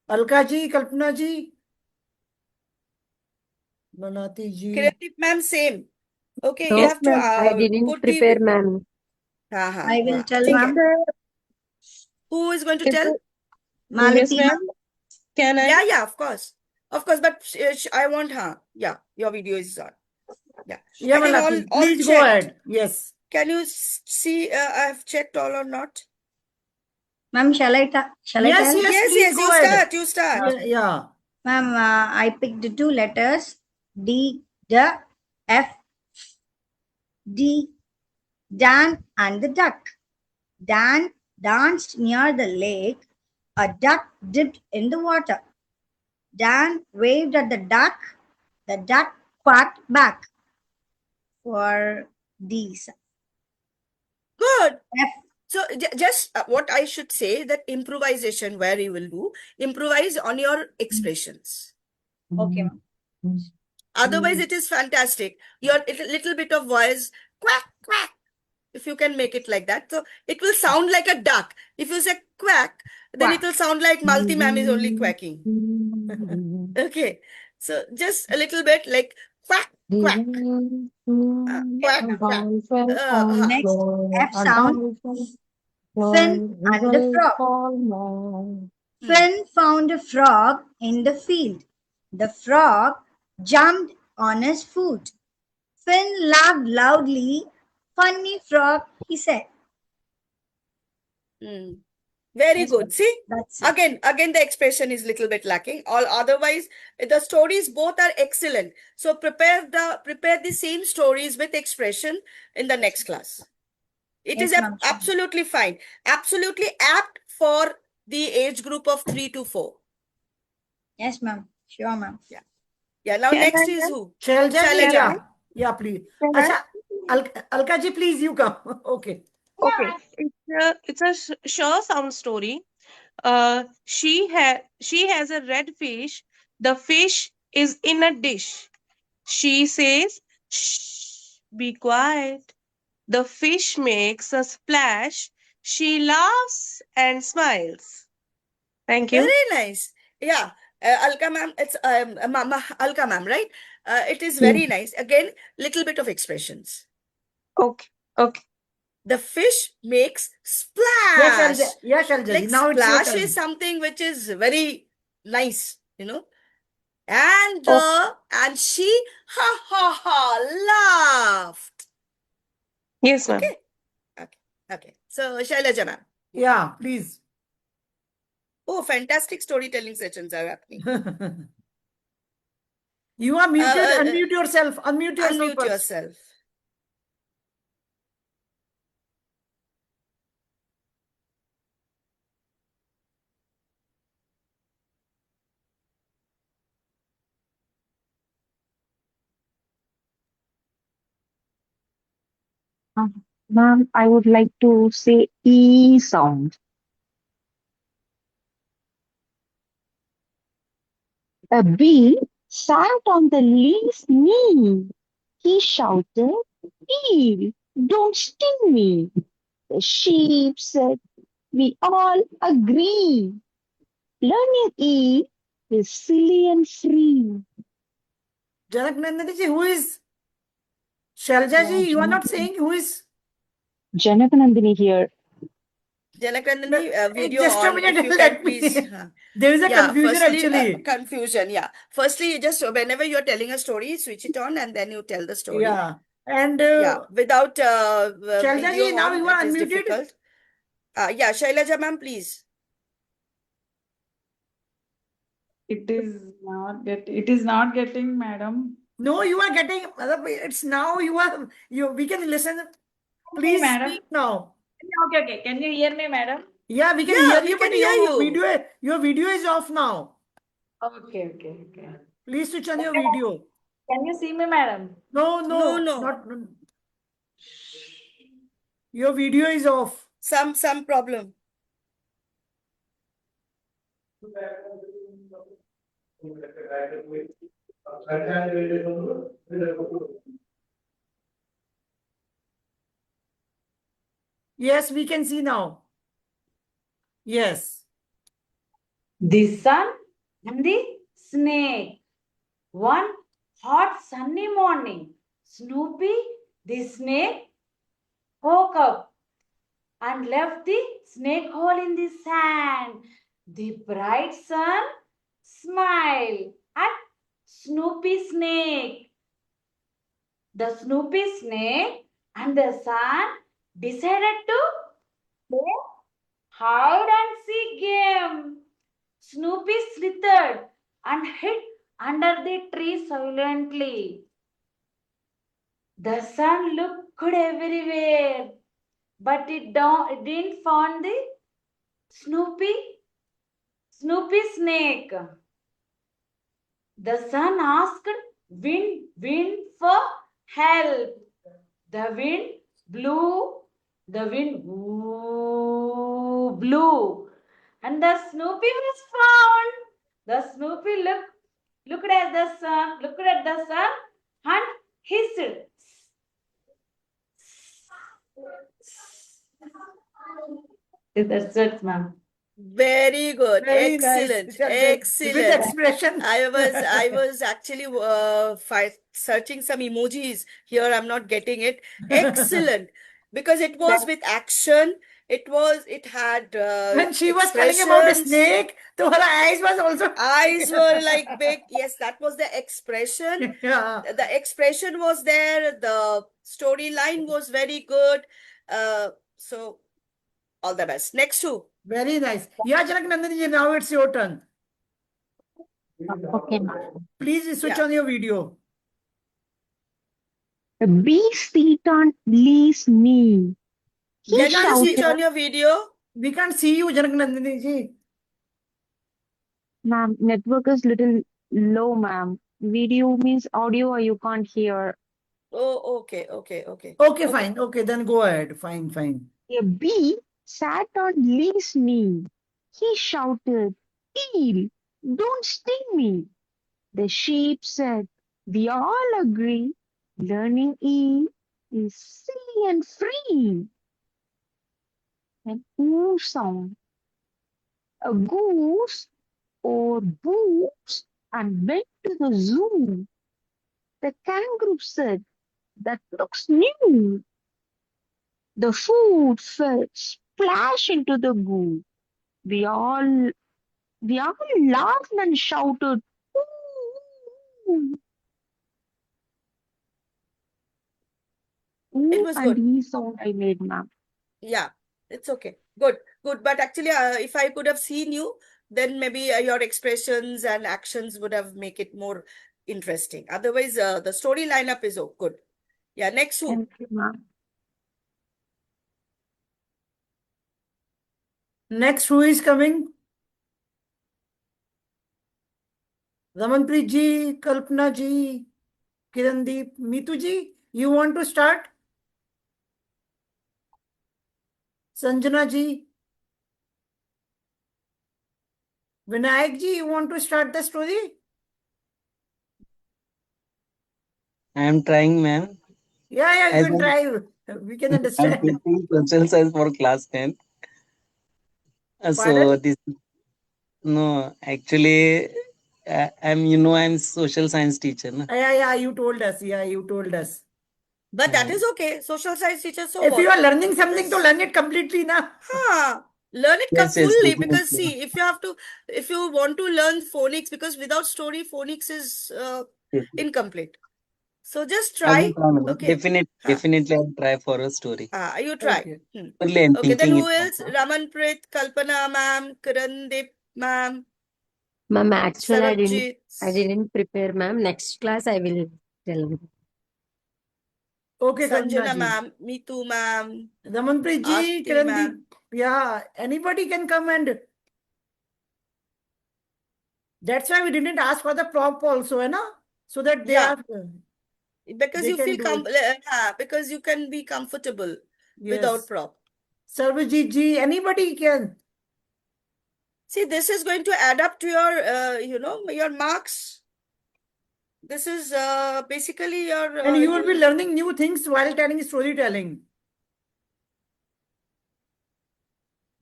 Speaker 1: Alka ji, Kalpana ji? Banati ji.
Speaker 2: Creative ma'am, same. Okay,
Speaker 7: No,
Speaker 2: you have to
Speaker 7: ma'am, I didn't
Speaker 2: put
Speaker 7: prepare,
Speaker 2: the.
Speaker 7: ma'am.
Speaker 5: I will tell
Speaker 2: ठीक
Speaker 5: ma'am.
Speaker 2: है. Who is going to tell?
Speaker 3: Yes,
Speaker 5: Malati
Speaker 3: ma'am. Can I?
Speaker 2: Yeah, of course. Of course, but I want her. Yeah, your video is on. Yeah.
Speaker 1: Yeah,
Speaker 2: I think
Speaker 1: Malati,
Speaker 2: all
Speaker 1: please go
Speaker 2: checked.
Speaker 1: ahead. Yes.
Speaker 2: Can you see I have checked all or not?
Speaker 5: Ma'am, shall I
Speaker 1: Yes,
Speaker 5: tell?
Speaker 1: yes,
Speaker 2: Yes,
Speaker 1: please
Speaker 2: yes,
Speaker 1: go
Speaker 2: you
Speaker 1: ahead.
Speaker 2: start, you start.
Speaker 1: Yeah.
Speaker 5: Ma'am, I picked two letters D, F, D, Dan and the duck. Dan danced near the lake. A duck dipped in the water. Dan waved at the duck. The duck quacked back. For these.
Speaker 2: Good.
Speaker 5: F.
Speaker 2: So just what I should say that improvisation where you will do, improvise on your expressions.
Speaker 5: Okay, ma'am.
Speaker 2: Otherwise, it is fantastic. Your little bit of voice, quack, quack. If you can make it like that. So it will sound like a duck. If you say quack, then
Speaker 5: Quack.
Speaker 2: it will sound like Malti ma'am is only quacking. Okay. So just a little bit like quack, quack. Quack, quack.
Speaker 5: Next, F sound. Finn and the frog. Finn found a frog in the field. The frog jumped on his foot. Finn laughed loudly. Funny frog, he said.
Speaker 2: Very
Speaker 5: Yes,
Speaker 2: good.
Speaker 5: ma'am.
Speaker 2: See,
Speaker 5: That's it.
Speaker 2: again, the expression is little bit lacking. All otherwise, the stories both are excellent. So prepare the same stories with expression in the next class. It is
Speaker 5: Yes, ma'am. Sure.
Speaker 2: absolutely fine. Absolutely apt for the age group of 3 to 4.
Speaker 5: Yes, ma'am. Sure, ma'am.
Speaker 2: Yeah. Now
Speaker 3: Can
Speaker 2: next
Speaker 3: I
Speaker 2: is
Speaker 3: just-
Speaker 2: who?
Speaker 1: Shailaja ji,
Speaker 2: Shailaja.
Speaker 1: yeah. Yeah, please.
Speaker 3: Can I?
Speaker 1: Acha, Alka ji, please, you come. Okay.
Speaker 3: Okay, it's a sure sound story. She has a red fish. The fish is in a dish. She says, "Shh, be quiet." The fish makes a splash. She laughs and smiles. Thank you.
Speaker 2: Very nice. Yeah. Alka ma'am, it's Mama Alka ma'am, right? It is
Speaker 8: Yeah.
Speaker 2: very nice. Again, little bit of expressions.
Speaker 3: Okay. Okay.
Speaker 2: The fish makes
Speaker 1: Yes,
Speaker 2: splash.
Speaker 1: Shailaja. Yeah, Shailaja ji.
Speaker 2: Like
Speaker 1: Now it's your
Speaker 2: splash
Speaker 1: turn.
Speaker 2: is something which is very nice, you know. And she ha ha ha laughed.
Speaker 3: Yes, ma'am.
Speaker 2: Okay. Okay. So Shailaja ma'am.
Speaker 1: Yeah, please.
Speaker 2: Oh, fantastic storytelling sessions are happening.
Speaker 1: You are muted.
Speaker 2: uh,
Speaker 1: Unmute yourself. Unmute yourself
Speaker 2: Unmute
Speaker 1: first.
Speaker 2: yourself.
Speaker 8: Ma'am, I would like to say E sound. A bee sat on the leaf's knee. He shouted, "Bee, don't sting me." The sheep said, "We all agree. Learning E is silly and free."
Speaker 1: Janak Nandini ji, who is? Shailaja ji, you are not saying who is?
Speaker 8: Janakanandini here.
Speaker 2: Janakanandani, video
Speaker 1: Just a
Speaker 2: on.
Speaker 1: minute,
Speaker 2: If you
Speaker 1: let
Speaker 2: can
Speaker 1: me.
Speaker 2: please.
Speaker 1: There is a
Speaker 2: Yeah,
Speaker 1: confusion
Speaker 2: firstly,
Speaker 1: actually.
Speaker 2: confusion. Yeah. Firstly, just whenever you're telling a story, switch it on and then you tell the story.
Speaker 1: Yeah. And
Speaker 2: Yeah. Without
Speaker 1: Shailaja
Speaker 2: video
Speaker 1: ji, now
Speaker 2: on,
Speaker 1: you are
Speaker 2: it is
Speaker 1: unmuted.
Speaker 2: difficult. Yeah, Shailaja ma'am, please.
Speaker 4: It is not getting, madam.
Speaker 1: No, you are getting. It's now you are. We can listen. Please
Speaker 4: madam.
Speaker 1: speak now.
Speaker 4: Okay. Can you hear me, madam?
Speaker 1: Yeah, we can
Speaker 2: Yeah,
Speaker 1: hear
Speaker 2: we
Speaker 1: you,
Speaker 2: can
Speaker 1: but
Speaker 2: hear you.
Speaker 1: your video is off now.
Speaker 4: Okay.
Speaker 1: Please switch on your video.
Speaker 4: Can you see me, madam?
Speaker 1: No,
Speaker 2: No.
Speaker 1: not. Your video is off.
Speaker 2: Some problem.
Speaker 1: Yes, we can see now. Yes.
Speaker 10: The sun and the snake. One hot sunny morning, Snoopy the snake woke up and left the snake hole in the sand. The bright sun smiled at Snoopy snake. The Snoopy snake and the sun decided to play hide and seek game. Snoopy slithered and hid under the tree silently. The sun looked everywhere, but it didn't find the Snoopy snake. The sun asked wind for help. The wind blew, blew, and the Snoopy was found. The Snoopy looked at the sun and hissed. That's it, ma'am.
Speaker 2: Very good.
Speaker 1: Very nice.
Speaker 2: Excellent.
Speaker 1: Shailaja.
Speaker 2: Excellent.
Speaker 1: With expression.
Speaker 2: I was actually searching some emojis here. I'm not getting it. Excellent. Because it was with action. It had
Speaker 1: When she was telling about a
Speaker 2: expressions.
Speaker 1: snake, so her eyes was also
Speaker 2: Eyes were like big. Yes, that was the expression.
Speaker 1: yeah.
Speaker 2: The expression was there. The storyline was very good. So all the best. Next two.
Speaker 1: Very nice. Yeah, Janak Nandini ji, now it's your turn.
Speaker 8: Okay, ma'am.
Speaker 1: Please switch
Speaker 2: Yeah.
Speaker 1: on your video.
Speaker 8: The bee sit on Lee's knee. He
Speaker 1: Yeah,
Speaker 2: Can you
Speaker 1: Jansi,
Speaker 2: switch
Speaker 8: shouted,
Speaker 2: on your video?
Speaker 1: we can't see you, Janak Nandini ji.
Speaker 8: ma'am, network is little low, ma'am. Video means audio you can't hear.
Speaker 2: Oh, okay.
Speaker 1: Okay, fine. Okay, then go ahead. Fine, fine.
Speaker 8: A bee sat on Lee's knee. He shouted, Eel, don't sting me. The sheep said, we all agree, learning eel is silly and free. An oo sound. A goose or boots and went to the zoo. The kangaroo said, that looks new. The food fell splash into the goo. We all laughed and shouted, ooh, ooh.
Speaker 2: It
Speaker 8: Ooh
Speaker 2: was
Speaker 8: and
Speaker 2: good.
Speaker 8: ee sound I made, ma'am.
Speaker 2: Yeah, it's okay. Good. But actually, if I could have seen you, then maybe your expressions and actions would have make it more interesting. Otherwise, the story lineup is good. Yeah, next who?
Speaker 8: Thank you, ma'am.
Speaker 1: Next, who is coming? Ramanpreet ji, Kalpana ji, Kirandeep, Mitu ji, you want to start? Sanjana ji, Vinayak ji, you want to start the story?
Speaker 6: I am trying, ma'am.
Speaker 1: Yeah, you
Speaker 6: As
Speaker 1: can try. We can
Speaker 6: I'm
Speaker 1: understand.
Speaker 6: taking social science for class 10. So
Speaker 1: Pardon?
Speaker 6: this no, actually, I'm social science teacher, na?
Speaker 1: Yeah, you told us. Yeah, you told us.
Speaker 2: But that
Speaker 6: Yeah.
Speaker 2: is okay. Social science teacher, so
Speaker 1: If you
Speaker 2: what?
Speaker 1: are learning something, to
Speaker 2: Because
Speaker 1: learn it completely, na.
Speaker 2: learn it
Speaker 6: Yes,
Speaker 2: fully, because
Speaker 6: definitely.
Speaker 2: see, if you want to learn phonics, because without story, phonics is
Speaker 6: Yes.
Speaker 2: incomplete. So just
Speaker 6: I will
Speaker 2: try.
Speaker 6: try, madam.
Speaker 2: Okay.
Speaker 6: Definitely, I'll try for a story.
Speaker 2: You try.
Speaker 1: Okay.
Speaker 6: Only I'm
Speaker 2: Okay, then
Speaker 6: thinking
Speaker 2: who
Speaker 6: it.
Speaker 2: else? Ramanpreet, Kalpana ma'am, Kirandeep ma'am,
Speaker 7: Ma'am, actually, I
Speaker 2: Sarabjit.
Speaker 7: didn't prepare, ma'am. Next class, I will tell you.
Speaker 1: Okay, Kalpana
Speaker 2: Sanjana
Speaker 1: ji.
Speaker 2: ma'am, Mitu ma'am,
Speaker 1: Ramanpreet ji,
Speaker 2: Aarti
Speaker 1: Kirandeep.
Speaker 2: ma'am.
Speaker 1: Yeah, anybody can come and. That's why we didn't ask for the prompt also, na? So that they
Speaker 2: Yeah.
Speaker 1: are.
Speaker 2: Because
Speaker 1: They
Speaker 2: you
Speaker 1: can
Speaker 2: feel
Speaker 1: do it.
Speaker 2: because you can be comfortable without
Speaker 1: Yes.
Speaker 2: prop.
Speaker 1: Sarvajit ji, anybody can.
Speaker 2: See, this is going to add up to your, your marks. This is basically your.
Speaker 1: And you will be learning new things while telling storytelling.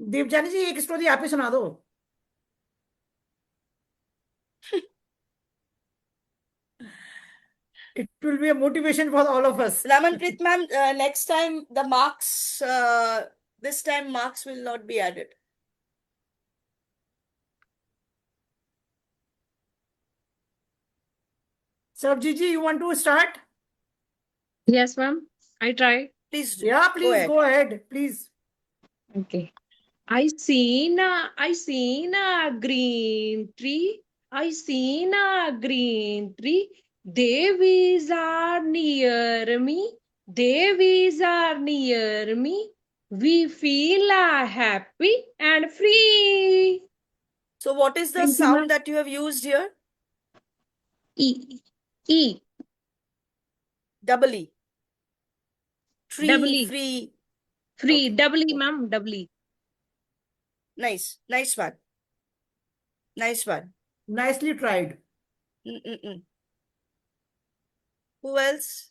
Speaker 1: Devyani जी एक story आप ही सुना दो. It will be a motivation for all of us.
Speaker 2: Ramanpreet ma'am, next time the marks, this time marks will not be added.
Speaker 1: Sarvajit ji, you want to start?
Speaker 10: Yes, ma'am. I try.
Speaker 2: Please do.
Speaker 1: Yeah,
Speaker 2: Go
Speaker 1: please
Speaker 2: ahead.
Speaker 1: go ahead. Please.
Speaker 10: Okay. I seen a green tree. I seen a green tree. Devis are near me. Devis are near me. We feel happy and free.
Speaker 2: So what is the
Speaker 10: Thank you, ma'am.
Speaker 2: sound that you have used here?
Speaker 10: E. E.
Speaker 2: Double E. Tree,
Speaker 10: Double E.
Speaker 2: free.
Speaker 10: Free.
Speaker 2: Okay.
Speaker 10: Double E, ma'am. Double E.
Speaker 2: Nice. Nice one. Nice one.
Speaker 1: Nicely tried.
Speaker 2: Who else?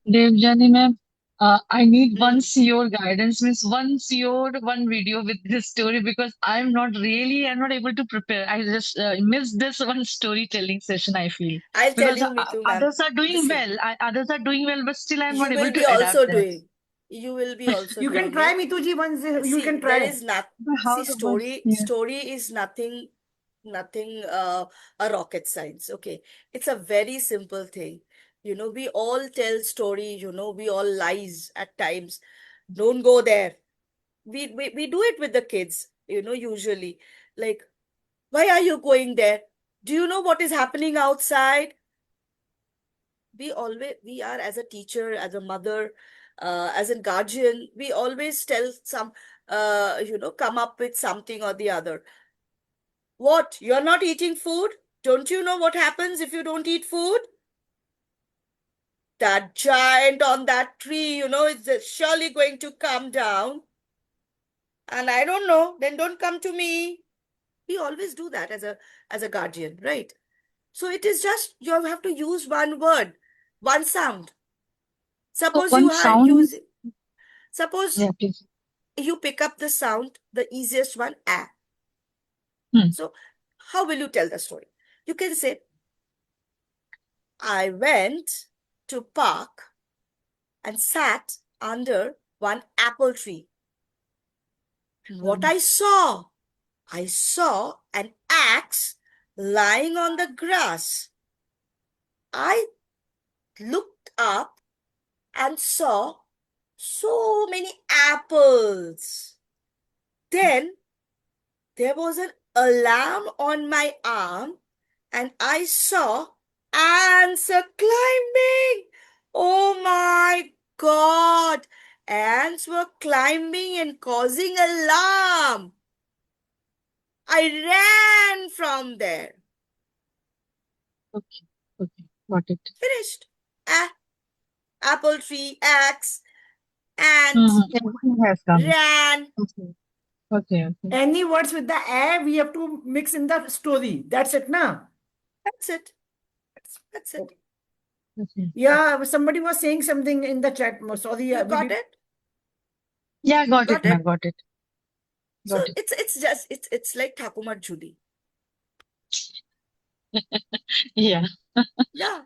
Speaker 11: Devjani ma'am, I need one
Speaker 2: Hmm.
Speaker 11: your guidance, means one video with this story because I'm not able to prepare. I just missed this one storytelling session, I feel.
Speaker 2: I'll tell
Speaker 11: Because
Speaker 2: you, Mitu ma'am.
Speaker 11: others are doing
Speaker 2: Listen,
Speaker 11: well. Others are doing well, but still I'm
Speaker 2: you
Speaker 11: not able
Speaker 2: will be
Speaker 11: to adapt
Speaker 2: also
Speaker 11: that.
Speaker 2: doing. You will be also
Speaker 1: You can
Speaker 2: doing
Speaker 1: try,
Speaker 2: it.
Speaker 1: Mituji, once you
Speaker 2: See,
Speaker 1: can
Speaker 2: there
Speaker 1: try.
Speaker 2: is not,
Speaker 11: But how
Speaker 2: see,
Speaker 11: to, but, yeah.
Speaker 2: story is nothing, a rocket science. Okay. It's a very simple thing. You know, we all tell story, you know, we all lies at times. Don't go there. We do it with the kids, you know, usually. Like, why are you going there? Do you know what is happening outside? We are, as a teacher, as a mother, as a guardian, we always tell some, you know, come up with something or the other. What, you're not eating food? Don't you know what happens if you don't eat food? That giant on that tree, you know, is surely going to come down. And I don't know, then don't come to me. We always do that as a guardian, right? So it is just, you have to use one word, one sound.
Speaker 11: So
Speaker 2: Suppose
Speaker 11: one
Speaker 2: you are
Speaker 11: sound,
Speaker 2: using, suppose
Speaker 11: yeah, please.
Speaker 2: you pick up the sound, the easiest one, a.
Speaker 11: Hmm.
Speaker 2: So how will you tell the story? You can say, I went to park and sat under one apple tree. And what I saw an axe lying on the grass. I looked up and saw so many apples. Then there was an alarm on my arm, and I saw ants are climbing. Oh my God! Ants were climbing and causing alarm. I ran from there.
Speaker 11: Okay, okay, got it.
Speaker 2: Finished. Apple tree, axe, ant,
Speaker 11: Everything has come.
Speaker 2: ran.
Speaker 11: Okay, okay, okay.
Speaker 1: Any words with the a, we have to mix in the story. That's it, na?
Speaker 2: That's it. That's it.
Speaker 11: Okay.
Speaker 1: Yeah, somebody was saying something in the chat. Sorry,
Speaker 2: You
Speaker 1: we
Speaker 2: got
Speaker 1: did.
Speaker 2: it?
Speaker 11: Yeah, got
Speaker 2: Got
Speaker 11: it, ma'am,
Speaker 2: it?
Speaker 11: got it.
Speaker 2: So
Speaker 11: Got it.
Speaker 2: it's just it's like Thakumar Judy.
Speaker 11: Yeah.
Speaker 2: Yeah,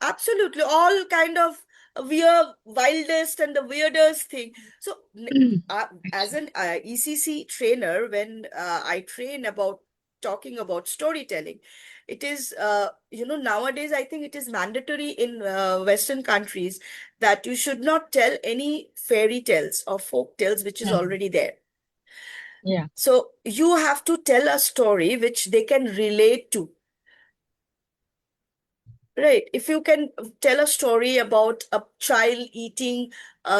Speaker 2: absolutely. All kind of weird, wildest and the weirdest thing. So as an ECC trainer, when I train about talking about storytelling, it is you know, nowadays I think it is mandatory in Western countries that you should not tell any fairy tales or folk tales which is
Speaker 11: Mhm.
Speaker 2: already there.
Speaker 11: Yeah.
Speaker 2: So you have to tell a story which they can relate to. Right. If you can tell a story about a child eating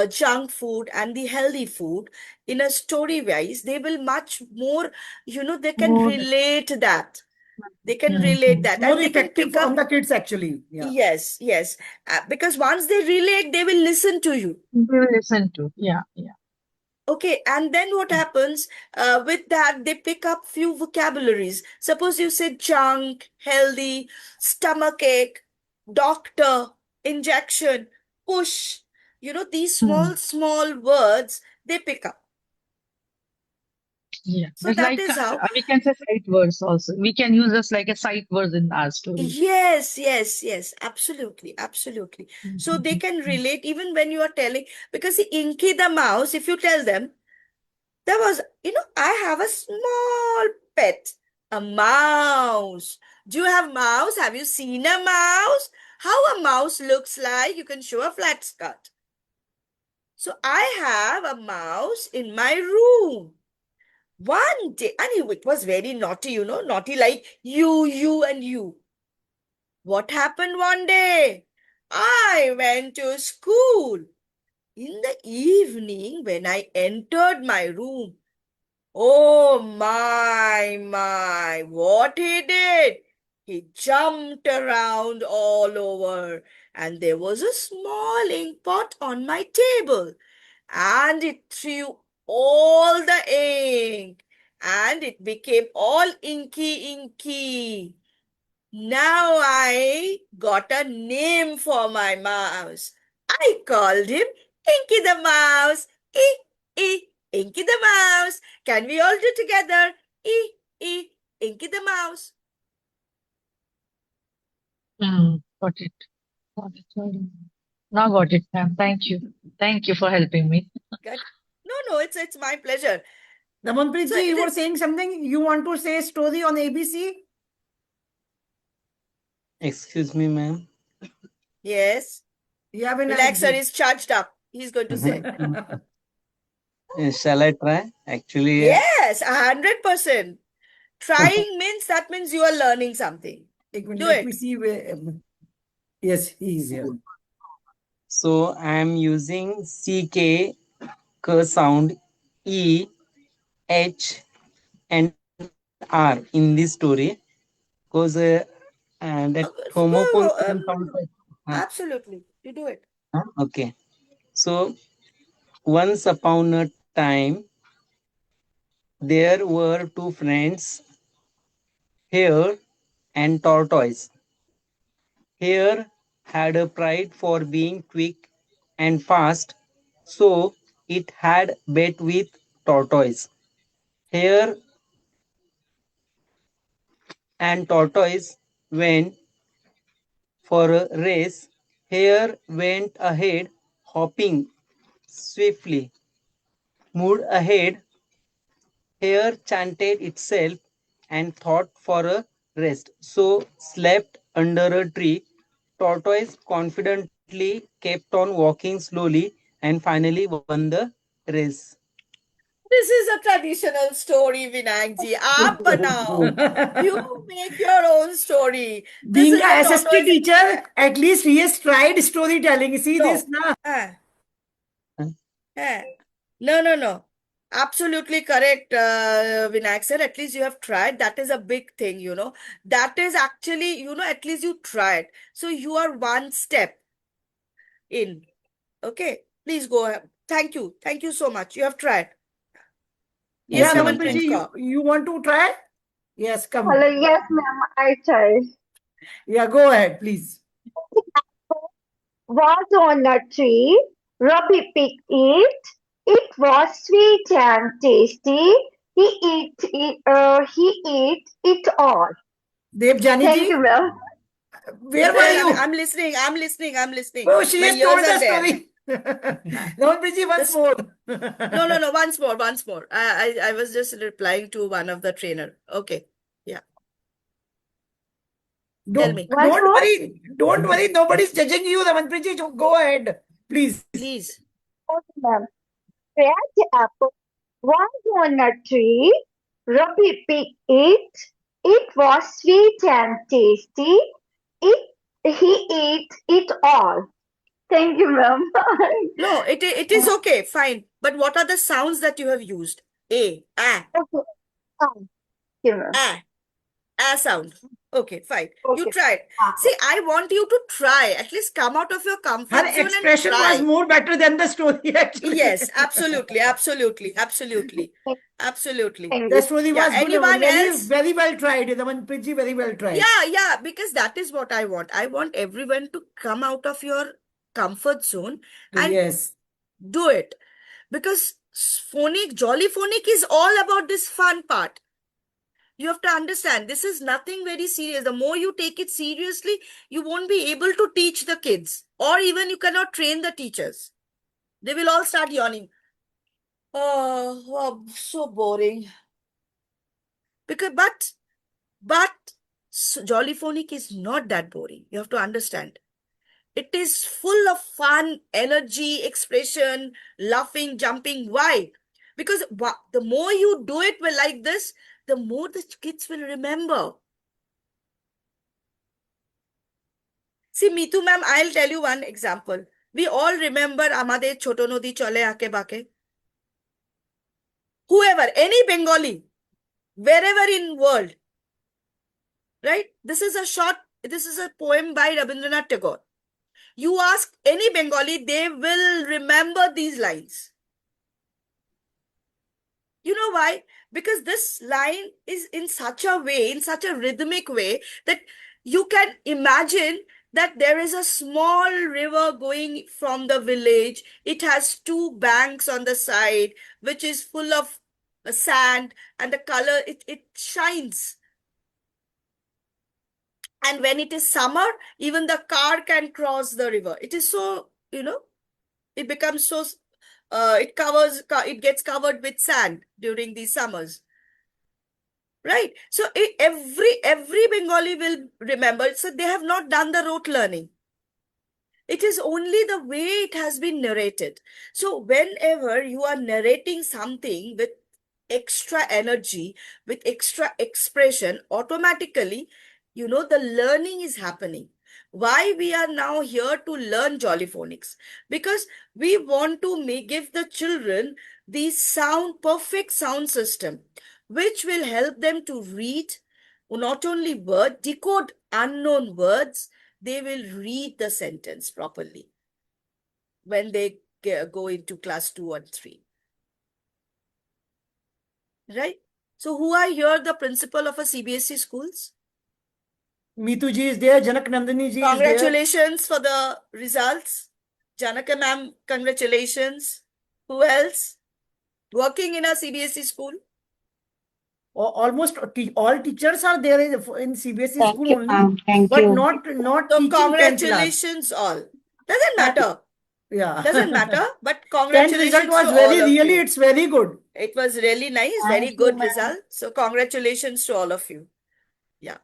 Speaker 2: junk food and the healthy food in a story wise, they will much more, you know, they can
Speaker 11: More,
Speaker 2: relate that. They can
Speaker 11: Mhm.
Speaker 2: relate that,
Speaker 1: More
Speaker 2: and they can
Speaker 1: effective
Speaker 2: pick up.
Speaker 1: on the kids, actually. Yeah.
Speaker 2: Yes, yes. Because once they relate, they will listen to you.
Speaker 11: they will listen to. Yeah, yeah.
Speaker 2: Okay, and then what happens with that? They pick up few vocabularies. Suppose you say junk, healthy, stomachache, doctor, injection, push. You know, these
Speaker 11: Hmm.
Speaker 2: small words they pick up.
Speaker 11: Yeah.
Speaker 2: So
Speaker 11: But
Speaker 2: that
Speaker 11: like
Speaker 2: is how.
Speaker 11: we can say sight words also. We can use this like a sight words in our story.
Speaker 2: Yes, yes, yes, absolutely, absolutely. So they can relate even when you are telling, because see, Inky the mouse, if you tell them, there was, you know, I have a small pet, a mouse. Do you have mouse? Have you seen a mouse? How a mouse looks like? You can show a flat skirt. So I have a mouse in my room. One day, and it was very naughty, you know, naughty like you, and you. What happened one day? I went to school. In the evening, when I entered my room, oh my, what he did? He jumped around all over, and there was a small ink pot on my table, and it threw all the ink, and it became all inky. Now I got a name for my mouse. I called him Inky the Mouse. Inky the Mouse. Can we all do together? Inky the Mouse.
Speaker 11: Got it. Got it. Now got it, ma'am. Thank you. Thank you for helping me.
Speaker 2: Good. No, it's my pleasure.
Speaker 1: Damanpreet
Speaker 2: So
Speaker 1: ji, you
Speaker 2: it
Speaker 1: were
Speaker 2: is,
Speaker 1: saying something. You want to say a story on ABC?
Speaker 6: Excuse me, ma'am.
Speaker 2: yes.
Speaker 1: Yeah, Vinayak
Speaker 2: Vinayak sir
Speaker 1: ji.
Speaker 2: is charged up. He's going to say.
Speaker 6: Shall I try? Actually,
Speaker 2: Yes, 100%. Trying means that means you are learning something.
Speaker 1: एक minute,
Speaker 2: Do
Speaker 1: let me
Speaker 2: it.
Speaker 1: see where. Yes, he is here.
Speaker 6: so I am using CK sound E, H, and R in this story because that homophone sounds like.
Speaker 2: Absolutely. You do it.
Speaker 6: Okay. So once upon a time, there were two friends, Hare and Tortoise. Hare had a pride for being quick and fast, so it had bet with Tortoise. Hare and Tortoise went for a race. Hare went ahead, hopping swiftly. Moved ahead, Hare chanted itself and thought for a rest, so slept under a tree. Tortoise confidently kept on walking slowly and finally won the race.
Speaker 2: This is a traditional story, Vinayak ji. Aap banao. You make your own story. This
Speaker 1: Being
Speaker 2: is
Speaker 1: a
Speaker 2: a
Speaker 1: SST
Speaker 2: tortoise.
Speaker 1: teacher, at least he has tried storytelling. See this,
Speaker 2: No.
Speaker 1: na?
Speaker 2: No. Absolutely correct, Vinayak sir. At least you have tried. That is a big thing, you know. That is actually, you know, at least you tried. So you are one step in. Okay. Please go ahead. Thank you. Thank you so much. You have tried. Yes,
Speaker 1: Yeah,
Speaker 6: Thank you, ma'am.
Speaker 1: Damanpreet
Speaker 2: Namanpreet
Speaker 1: ji,
Speaker 2: Kaur.
Speaker 1: you want to try? Yes, come.
Speaker 5: Hello, yes, ma'am, I tried.
Speaker 1: Yeah, go ahead, please.
Speaker 5: Was on a tree. Robbie picked it. It was sweet and tasty. He ate it all.
Speaker 1: Devjani
Speaker 5: Thank
Speaker 1: ji,
Speaker 5: you, ma'am.
Speaker 1: where were
Speaker 2: There,
Speaker 1: you?
Speaker 2: I'm listening. I'm listening. I'm listening.
Speaker 1: Oh, she
Speaker 2: My
Speaker 1: has
Speaker 2: ears
Speaker 1: told
Speaker 2: are
Speaker 1: the
Speaker 2: there.
Speaker 1: story. Damanpreet ji, once
Speaker 2: This-
Speaker 1: more.
Speaker 2: No. Once more. I was just replying to one of the trainer. Okay. Yeah. Tell me.
Speaker 5: Once
Speaker 1: Don't
Speaker 5: more?
Speaker 1: worry. Don't worry. Nobody's judging you, Damanpreet ji. Go ahead, please.
Speaker 2: Please.
Speaker 5: Okay, ma'am. Red apple was on a tree. Robbie picked it. It was sweet and tasty. He ate it all. Thank you, ma'am.
Speaker 2: No, it is okay. Fine. But what are the sounds that you have used? A,
Speaker 5: Okay. Thank you, ma'am.
Speaker 2: A sound. Okay, fine. You
Speaker 5: Okay.
Speaker 2: tried. See, I want you to try. At least come out of your
Speaker 1: Her
Speaker 2: comfort zone and
Speaker 1: expression was
Speaker 2: try.
Speaker 1: more better than the story, actually.
Speaker 2: Yes, absolutely.
Speaker 5: Thank
Speaker 1: The
Speaker 5: you.
Speaker 1: story
Speaker 2: Yeah,
Speaker 1: was good.
Speaker 2: anyone
Speaker 1: Very,
Speaker 2: else?
Speaker 1: very well tried. Damanpreet ji, very well tried.
Speaker 2: Yeah, because that is what I want. I want everyone to come out of your comfort zone and
Speaker 1: Yes.
Speaker 2: do it. Because Jolly Phonic is all about this fun part. You have to understand, this is nothing very serious. The more you take it seriously, you won't be able to teach the kids, or even you cannot train the teachers. They will all start yawning. Oh, so boring. But Jolly Phonic is not that boring. You have to understand. It is full of fun, energy, expression, laughing, jumping. Why? Because the more you do it like this, the more the kids will remember. See, Mitu ma'am, I'll tell you one example. We all remember Amade Choto Nodi Chole Ake Bake. Whoever, any Bengali, wherever in world, right? This is a poem by Rabindranath Tagore. You ask any Bengali, they will remember these lines. You know why? Because this line is in such a way, in such a rhythmic way, that you can imagine that there is a small river going from the village. It has two banks on the side, which is full of sand, and the color, it shines. And when it is summer, even the car can cross the river. It is so it becomes so, it gets covered with sand during the summers. Right. So every Bengali will remember. So they have not done the rote learning. It is only the way it has been narrated. So whenever you are narrating something with extra energy, with extra expression, automatically, the learning is happening. Why we are now here to learn Jollyphonics? Because we want to give the children the perfect sound system, which will help them to read not only decode unknown words, they will read the sentence properly when they go into class 2 and 3. Right? So who are here the principal of a CBSE schools?
Speaker 1: Meetu ji is there, Janak Nandini ji is there.
Speaker 2: Congratulations for the results. Janaka ma'am, congratulations. Who else? Working in a CBSE school?
Speaker 1: Almost all teachers are there in CBSE
Speaker 8: Thank
Speaker 1: school
Speaker 8: you,
Speaker 1: only,
Speaker 8: ma'am. Thank
Speaker 1: but
Speaker 8: you.
Speaker 1: not
Speaker 2: So
Speaker 1: teaching 10th class.
Speaker 2: congratulations all. Doesn't matter.
Speaker 1: Yeah.
Speaker 2: Doesn't matter, but
Speaker 1: 10th
Speaker 2: congratulations
Speaker 1: result was
Speaker 2: to
Speaker 1: very,
Speaker 2: all of
Speaker 1: really,
Speaker 2: you.
Speaker 1: it's very good.
Speaker 2: It was really nice,
Speaker 8: Thank
Speaker 2: very
Speaker 8: you,
Speaker 2: good
Speaker 8: ma'am.
Speaker 2: result. So congratulations to all of you. Yeah.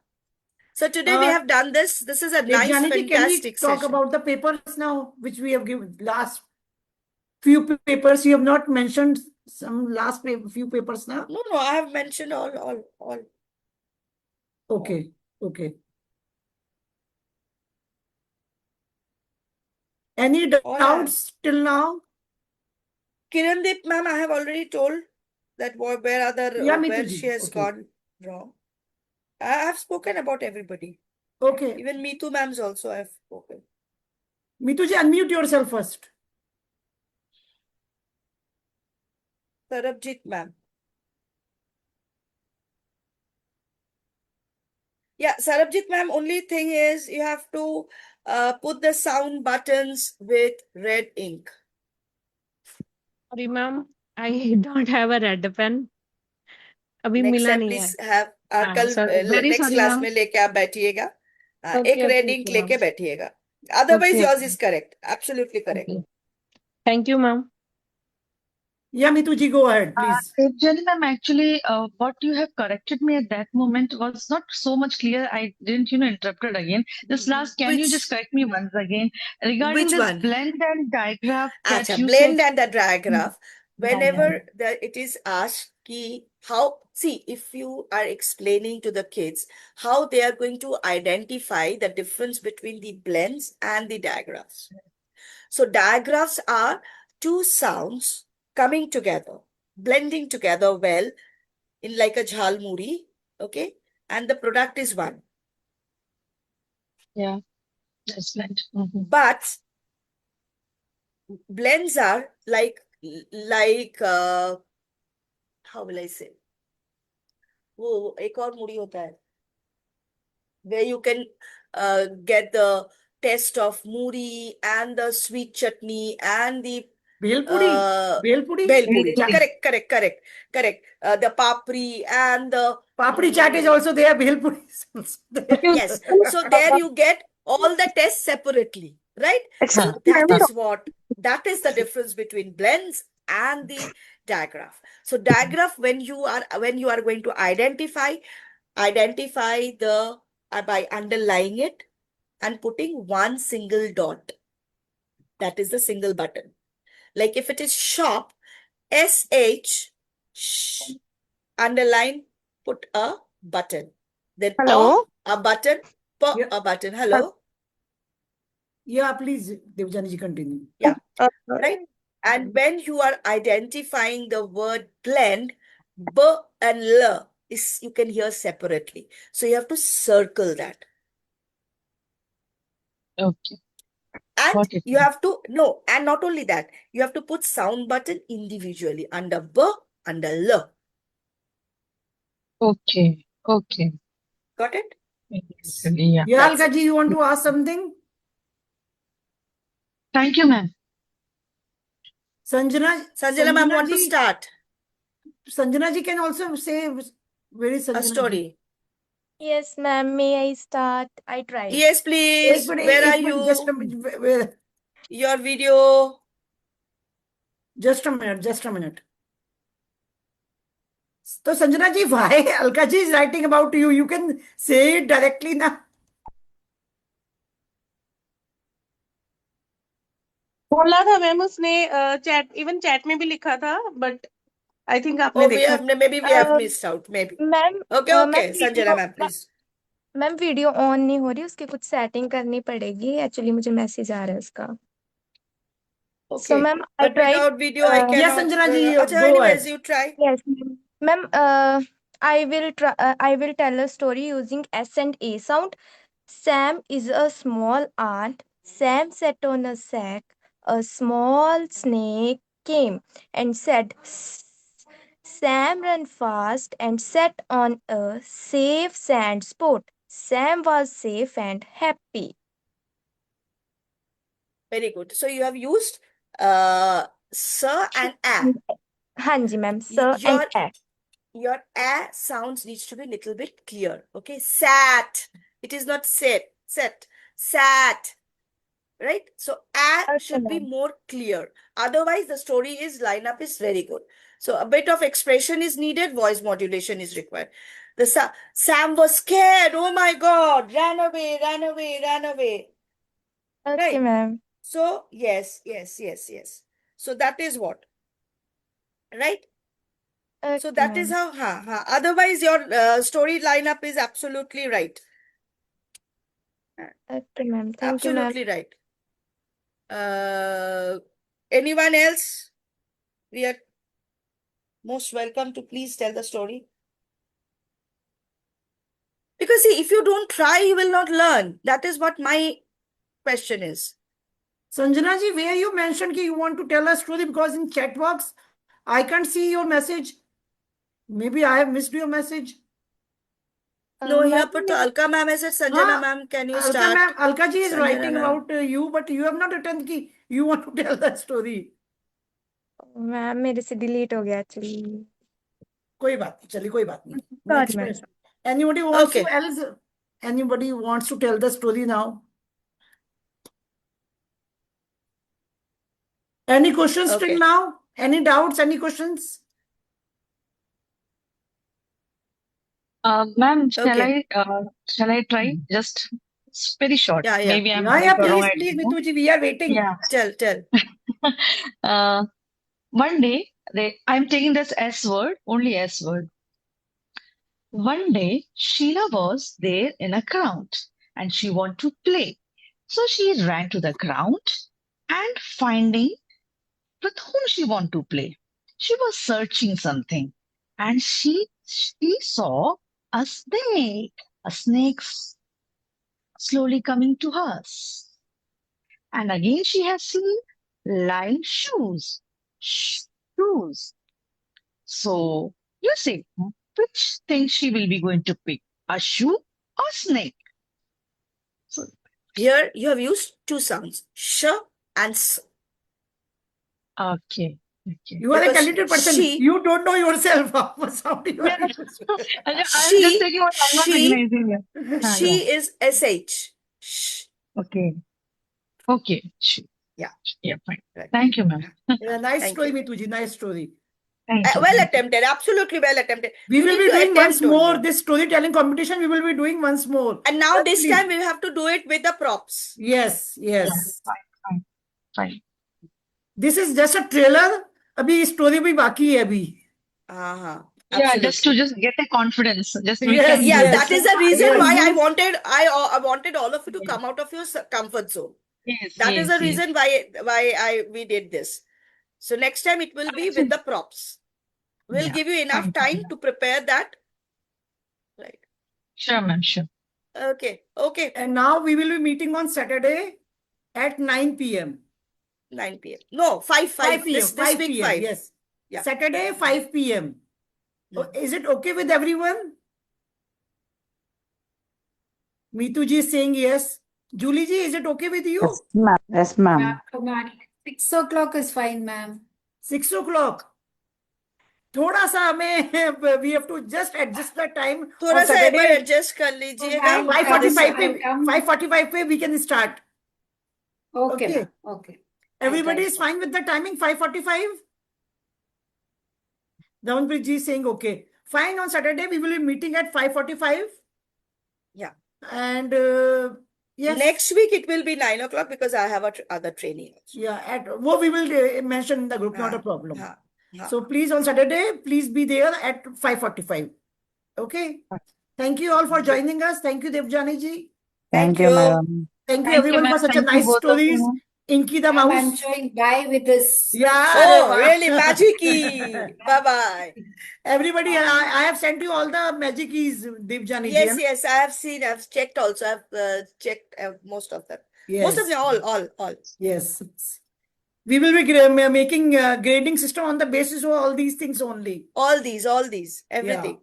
Speaker 2: So today we have done this. This is a nice,
Speaker 1: Jani ji, can we
Speaker 2: fantastic
Speaker 1: talk
Speaker 2: session.
Speaker 1: about the papers now, which we have given last few papers? You have not mentioned some last few papers now.
Speaker 2: No, I have mentioned all.
Speaker 1: Okay, okay. Any
Speaker 2: All
Speaker 1: doubts till now?
Speaker 2: Kirandeep ma'am, I have already told that
Speaker 1: Yeah, Meetu
Speaker 2: where
Speaker 1: ji.
Speaker 2: she has
Speaker 1: Okay.
Speaker 2: gone wrong. I have spoken about everybody.
Speaker 1: Okay.
Speaker 2: Even Meetu ma'am's also I have spoken.
Speaker 1: Meetu ji, unmute yourself first.
Speaker 2: Sarabjit ma'am. Yeah, Sarabjit ma'am, only thing is you have to put the sound buttons with red ink.
Speaker 10: Sorry, ma'am. I don't have a red pen. अभी
Speaker 2: Next
Speaker 10: मिला
Speaker 2: time
Speaker 10: नहीं
Speaker 2: please
Speaker 10: है
Speaker 2: have कल
Speaker 10: very
Speaker 2: next
Speaker 10: sorry,
Speaker 2: class
Speaker 10: ma'am.
Speaker 2: में लेके आप बैठिएगा एक
Speaker 10: Okay,
Speaker 2: red
Speaker 10: okay,
Speaker 2: ink
Speaker 10: okay,
Speaker 2: लेके
Speaker 10: ma'am.
Speaker 2: बैठिएगा. Otherwise
Speaker 10: Okay,
Speaker 2: yours
Speaker 10: okay.
Speaker 2: is correct, absolutely correct.
Speaker 10: Okay. Thank you, ma'am.
Speaker 1: Yeah, Meetu ji, go ahead, please.
Speaker 11: Jenny ma'am, actually, what you have corrected me at that moment was not so much clear. I didn't, interrupted again. This last, can you just correct me once again regarding
Speaker 2: Which
Speaker 11: this
Speaker 2: one?
Speaker 11: blend and digraph that
Speaker 2: Acha,
Speaker 11: you
Speaker 2: blend
Speaker 11: said?
Speaker 2: and the digraph. Whenever
Speaker 11: Digraph.
Speaker 2: it is asked if you are explaining to the kids how they are going to identify the difference between the blends and the digraphs. So digraphs are two sounds coming together, blending together well in like a jhalmuri, okay? And the product is one.
Speaker 11: Yeah, that's blend.
Speaker 2: But blends are like how will I say? वो एक और मुड़ी होता है where you can get the taste of muri and the sweet chutney and the
Speaker 1: Bhelpuri. Bhelpuri.
Speaker 2: Bhelpuri. Correct. The papri and the
Speaker 1: Papri chaat is also there. Bhelpuri is also there.
Speaker 2: yes. So there you get all the tests separately, right? So that is the difference between blends and the digraph. So digraph, when you are going to identify the by underlying it and putting one single dot. That is the single button. Like if it is shop, SH, underline, put a button. Then
Speaker 8: Hello?
Speaker 2: a button, a button. Hello?
Speaker 1: Yeah, please, Devjani ji, continue.
Speaker 2: Yeah, right. And when you are identifying the word blend, B and L you can hear separately. So you have to circle that.
Speaker 11: Okay.
Speaker 2: And you have to, and not only that, you have to put sound button individually under B, under L.
Speaker 11: Okay.
Speaker 2: Got it?
Speaker 11: Yeah.
Speaker 1: Yeah, Alka ji, you want to ask something?
Speaker 11: Thank you, ma'am.
Speaker 2: Sanjana ma'am want to start
Speaker 1: Sanjana ji can also say where is Sanjana
Speaker 2: a story.
Speaker 12: Yes, ma'am. May I start? I tried.
Speaker 2: Yes, please. Where are you?
Speaker 1: Just a minute.
Speaker 2: your video.
Speaker 1: Just a minute, just a minute. So Sanjana ji, why Alka ji is writing about you? You can say it directly now.
Speaker 3: बोला था ma'am उसने chat even chat में भी लिखा था but I think आपने
Speaker 2: Oh,
Speaker 3: देखा
Speaker 2: maybe we have
Speaker 12: Uh,
Speaker 2: missed out, maybe.
Speaker 12: Ma'am
Speaker 2: Okay,
Speaker 12: ma'am
Speaker 2: okay. Sanjana ma'am, please.
Speaker 12: Ma'am video on नहीं हो रही, उसकी कुछ सेटिंग करनी पड़ेगी, एक्चुअली मुझे मैसेज आ रहा है उसका. So
Speaker 2: Okay.
Speaker 12: Ma'am I
Speaker 2: But
Speaker 12: try.
Speaker 2: without video, I cannot.
Speaker 1: Yes, Sanjana ji,
Speaker 2: Acha,
Speaker 1: go
Speaker 2: anyways,
Speaker 1: ahead.
Speaker 2: you try.
Speaker 12: Yes, ma'am. I will tell a story using S and A sound. Sam is a small ant. Sam sat on a sack. A small snake came and said, "Sss." Sam ran fast and sat on a safe sand spot. Sam was safe and happy.
Speaker 2: Very good. So you have used sir and a.
Speaker 12: हाँ जी ma'am, sir and a.
Speaker 2: Your a sounds needs to be a little bit clear. Okay, sat. It is not set. Sat. Right? So a
Speaker 12: Okay,
Speaker 2: should be
Speaker 12: ma'am.
Speaker 2: more clear. Otherwise, the story is lineup is very good. So a bit of expression is needed. Voice modulation is required. The Sam was scared. Oh my God! Ran away.
Speaker 12: Okay,
Speaker 2: Right.
Speaker 12: ma'am.
Speaker 2: So yes. So that is what. Right? So
Speaker 12: Okay,
Speaker 2: that is
Speaker 12: ma'am.
Speaker 2: how. Otherwise, your story lineup is absolutely right.
Speaker 12: Okay, ma'am. Thank you, ma'am.
Speaker 2: Absolutely right. Anyone else? We are most welcome to please tell the story. Because see, if you don't try, you will not learn. That is what my question is.
Speaker 1: Sanjana ji, where you mentioned that you want to tell a story, because in chat box, I can't see your message. Maybe I have missed your message.
Speaker 2: No, here
Speaker 12: Ma'am,
Speaker 2: put Alka ma'am has said, Sanjana
Speaker 1: Huh?
Speaker 2: ma'am, can you
Speaker 1: Alka
Speaker 2: start?
Speaker 1: ma'am, Alka ji is
Speaker 2: Sanjana
Speaker 1: writing
Speaker 2: ma'am.
Speaker 1: about you, but you have not written that you want to tell the story.
Speaker 12: Ma'am मेरे से delete हो गया actually.
Speaker 1: कोई बात नहीं, चलिए कोई बात नहीं.
Speaker 12: Sorry,
Speaker 1: Next
Speaker 12: ma'am.
Speaker 1: person. Anybody wants to
Speaker 2: Okay.
Speaker 1: else? Anybody wants to tell the story now? Any questions
Speaker 2: Okay.
Speaker 1: till now? Any doubts? Any questions?
Speaker 11: Ma'am, shall
Speaker 2: Okay.
Speaker 11: I try? Just it's very short.
Speaker 2: Yeah.
Speaker 11: Maybe I'm
Speaker 1: Yeah,
Speaker 11: right or wrong,
Speaker 1: please,
Speaker 11: I
Speaker 1: please,
Speaker 11: don't know.
Speaker 1: Mitu ji, we are waiting.
Speaker 11: Yeah.
Speaker 2: Tell.
Speaker 11: One day, I'm taking this S word, only S word. One day, Sheila was there in a ground and she wanted to play. So she ran to the ground and finding with whom she wanted to play. She was searching something and she saw a snake slowly coming to us. And again she has seen lying shoes. So you see, which thing she will be going to pick? A shoe or snake? So
Speaker 2: Here you have used two sounds, sh and s.
Speaker 11: okay.
Speaker 1: You are a
Speaker 2: Because
Speaker 1: talented person.
Speaker 2: she-
Speaker 1: You don't know yourself what sound you are
Speaker 11: Yeah.
Speaker 1: using.
Speaker 11: I'm
Speaker 2: She-
Speaker 11: just taking what I'm not recognizing it.
Speaker 2: She is sh. Shh.
Speaker 11: Okay. Sure.
Speaker 2: Yeah.
Speaker 11: Yeah, fine.
Speaker 2: Right.
Speaker 11: Thank you, ma'am.
Speaker 1: Yeah, nice
Speaker 2: Thank
Speaker 1: story,
Speaker 2: you.
Speaker 1: Mitu ji. Nice story.
Speaker 11: Thank you.
Speaker 2: Well attempted. Absolutely well attempted.
Speaker 1: We
Speaker 2: You
Speaker 1: will
Speaker 2: need
Speaker 1: be
Speaker 2: to
Speaker 1: doing once
Speaker 2: attempt
Speaker 1: more
Speaker 2: only.
Speaker 1: this storytelling competition. We will be doing once more.
Speaker 2: And now this
Speaker 1: Please.
Speaker 2: time we have to do it with the props.
Speaker 1: Yes.
Speaker 11: Fine.
Speaker 1: This is just a trailer. अभी story भी बाकी है अभी.
Speaker 2: Uh-huh.
Speaker 11: Yeah, just to get a confidence. Just we
Speaker 1: Yes,
Speaker 11: can do
Speaker 2: Yeah,
Speaker 11: it.
Speaker 2: that is the reason
Speaker 1: Yes.
Speaker 2: why I wanted all of you to come out of your comfort zone.
Speaker 11: Yes,
Speaker 2: That is the
Speaker 11: yes.
Speaker 2: reason why we did this. So next time it will be with the props. We'll
Speaker 11: Yeah,
Speaker 2: give you enough
Speaker 11: thank you,
Speaker 2: time to prepare that. Right.
Speaker 11: Sure, ma'am, sure.
Speaker 2: Okay.
Speaker 1: And now we will be meeting on Saturday at 9 p.m.
Speaker 2: 9 p.m. No, 5
Speaker 1: 5 p.m.
Speaker 2: This
Speaker 1: 5
Speaker 2: week
Speaker 1: p.m.
Speaker 2: 5.
Speaker 1: Yes.
Speaker 2: Yeah.
Speaker 1: Saturday 5 p.m. Oh, is it okay with everyone? Mitu ji is saying yes. Julie ji, is it okay with you?
Speaker 4: Yes, ma'am.
Speaker 9: 6 o'clock is fine, ma'am.
Speaker 1: 6 o'clock. थोड़ा सा हमें we have to just adjust the time.
Speaker 2: थोड़ा
Speaker 1: on
Speaker 2: सा एक बार
Speaker 1: Saturday.
Speaker 2: adjust कर लीजिएगा.
Speaker 1: 5:45 पे we can start.
Speaker 9: Okay,
Speaker 1: Okay.
Speaker 9: ma'am. Okay. I'll
Speaker 1: Everybody
Speaker 9: try
Speaker 1: is
Speaker 9: for-
Speaker 1: fine with the timing, 5:45? Damanpreet ji is saying okay. Fine, on Saturday we will be meeting at 5:45.
Speaker 2: Yeah.
Speaker 1: And yes.
Speaker 2: Next week it will be 9 o'clock because I have other training also.
Speaker 1: Yeah, we will mention in the group, not a problem.
Speaker 2: हाँ, हाँ.
Speaker 1: So please on Saturday, please be there at 5:45. Okay. Thank you all for joining us. Thank you, Devjani ji.
Speaker 2: Thank you.
Speaker 1: Thank you
Speaker 11: Thank you,
Speaker 1: everyone for
Speaker 11: ma'am.
Speaker 1: such a
Speaker 11: Thank you,
Speaker 1: nice
Speaker 11: both of you,
Speaker 1: stories.
Speaker 11: ma'am.
Speaker 1: Inky the
Speaker 9: Ma'am, I'm
Speaker 1: mouse.
Speaker 9: showing bye with this.
Speaker 1: Yeah.
Speaker 2: Oh,
Speaker 1: Arey
Speaker 2: really?
Speaker 1: wah.
Speaker 2: Magic key. Bye-bye.
Speaker 1: Everybody, I have sent you all the magic keys, Devjani ji.
Speaker 2: Yes, yes, I have seen. I've checked also. I've checked most of them. Most of
Speaker 1: Yes.
Speaker 2: them, all.
Speaker 1: Yes. We will be making grading system on the basis of all these things only.
Speaker 2: All these, everything.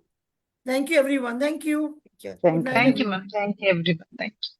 Speaker 1: Thank you, everyone. Thank you.
Speaker 2: Thank you.
Speaker 1: Good night,
Speaker 11: Thank you,
Speaker 1: everyone.
Speaker 11: ma'am. Thank you, everyone. Thank you.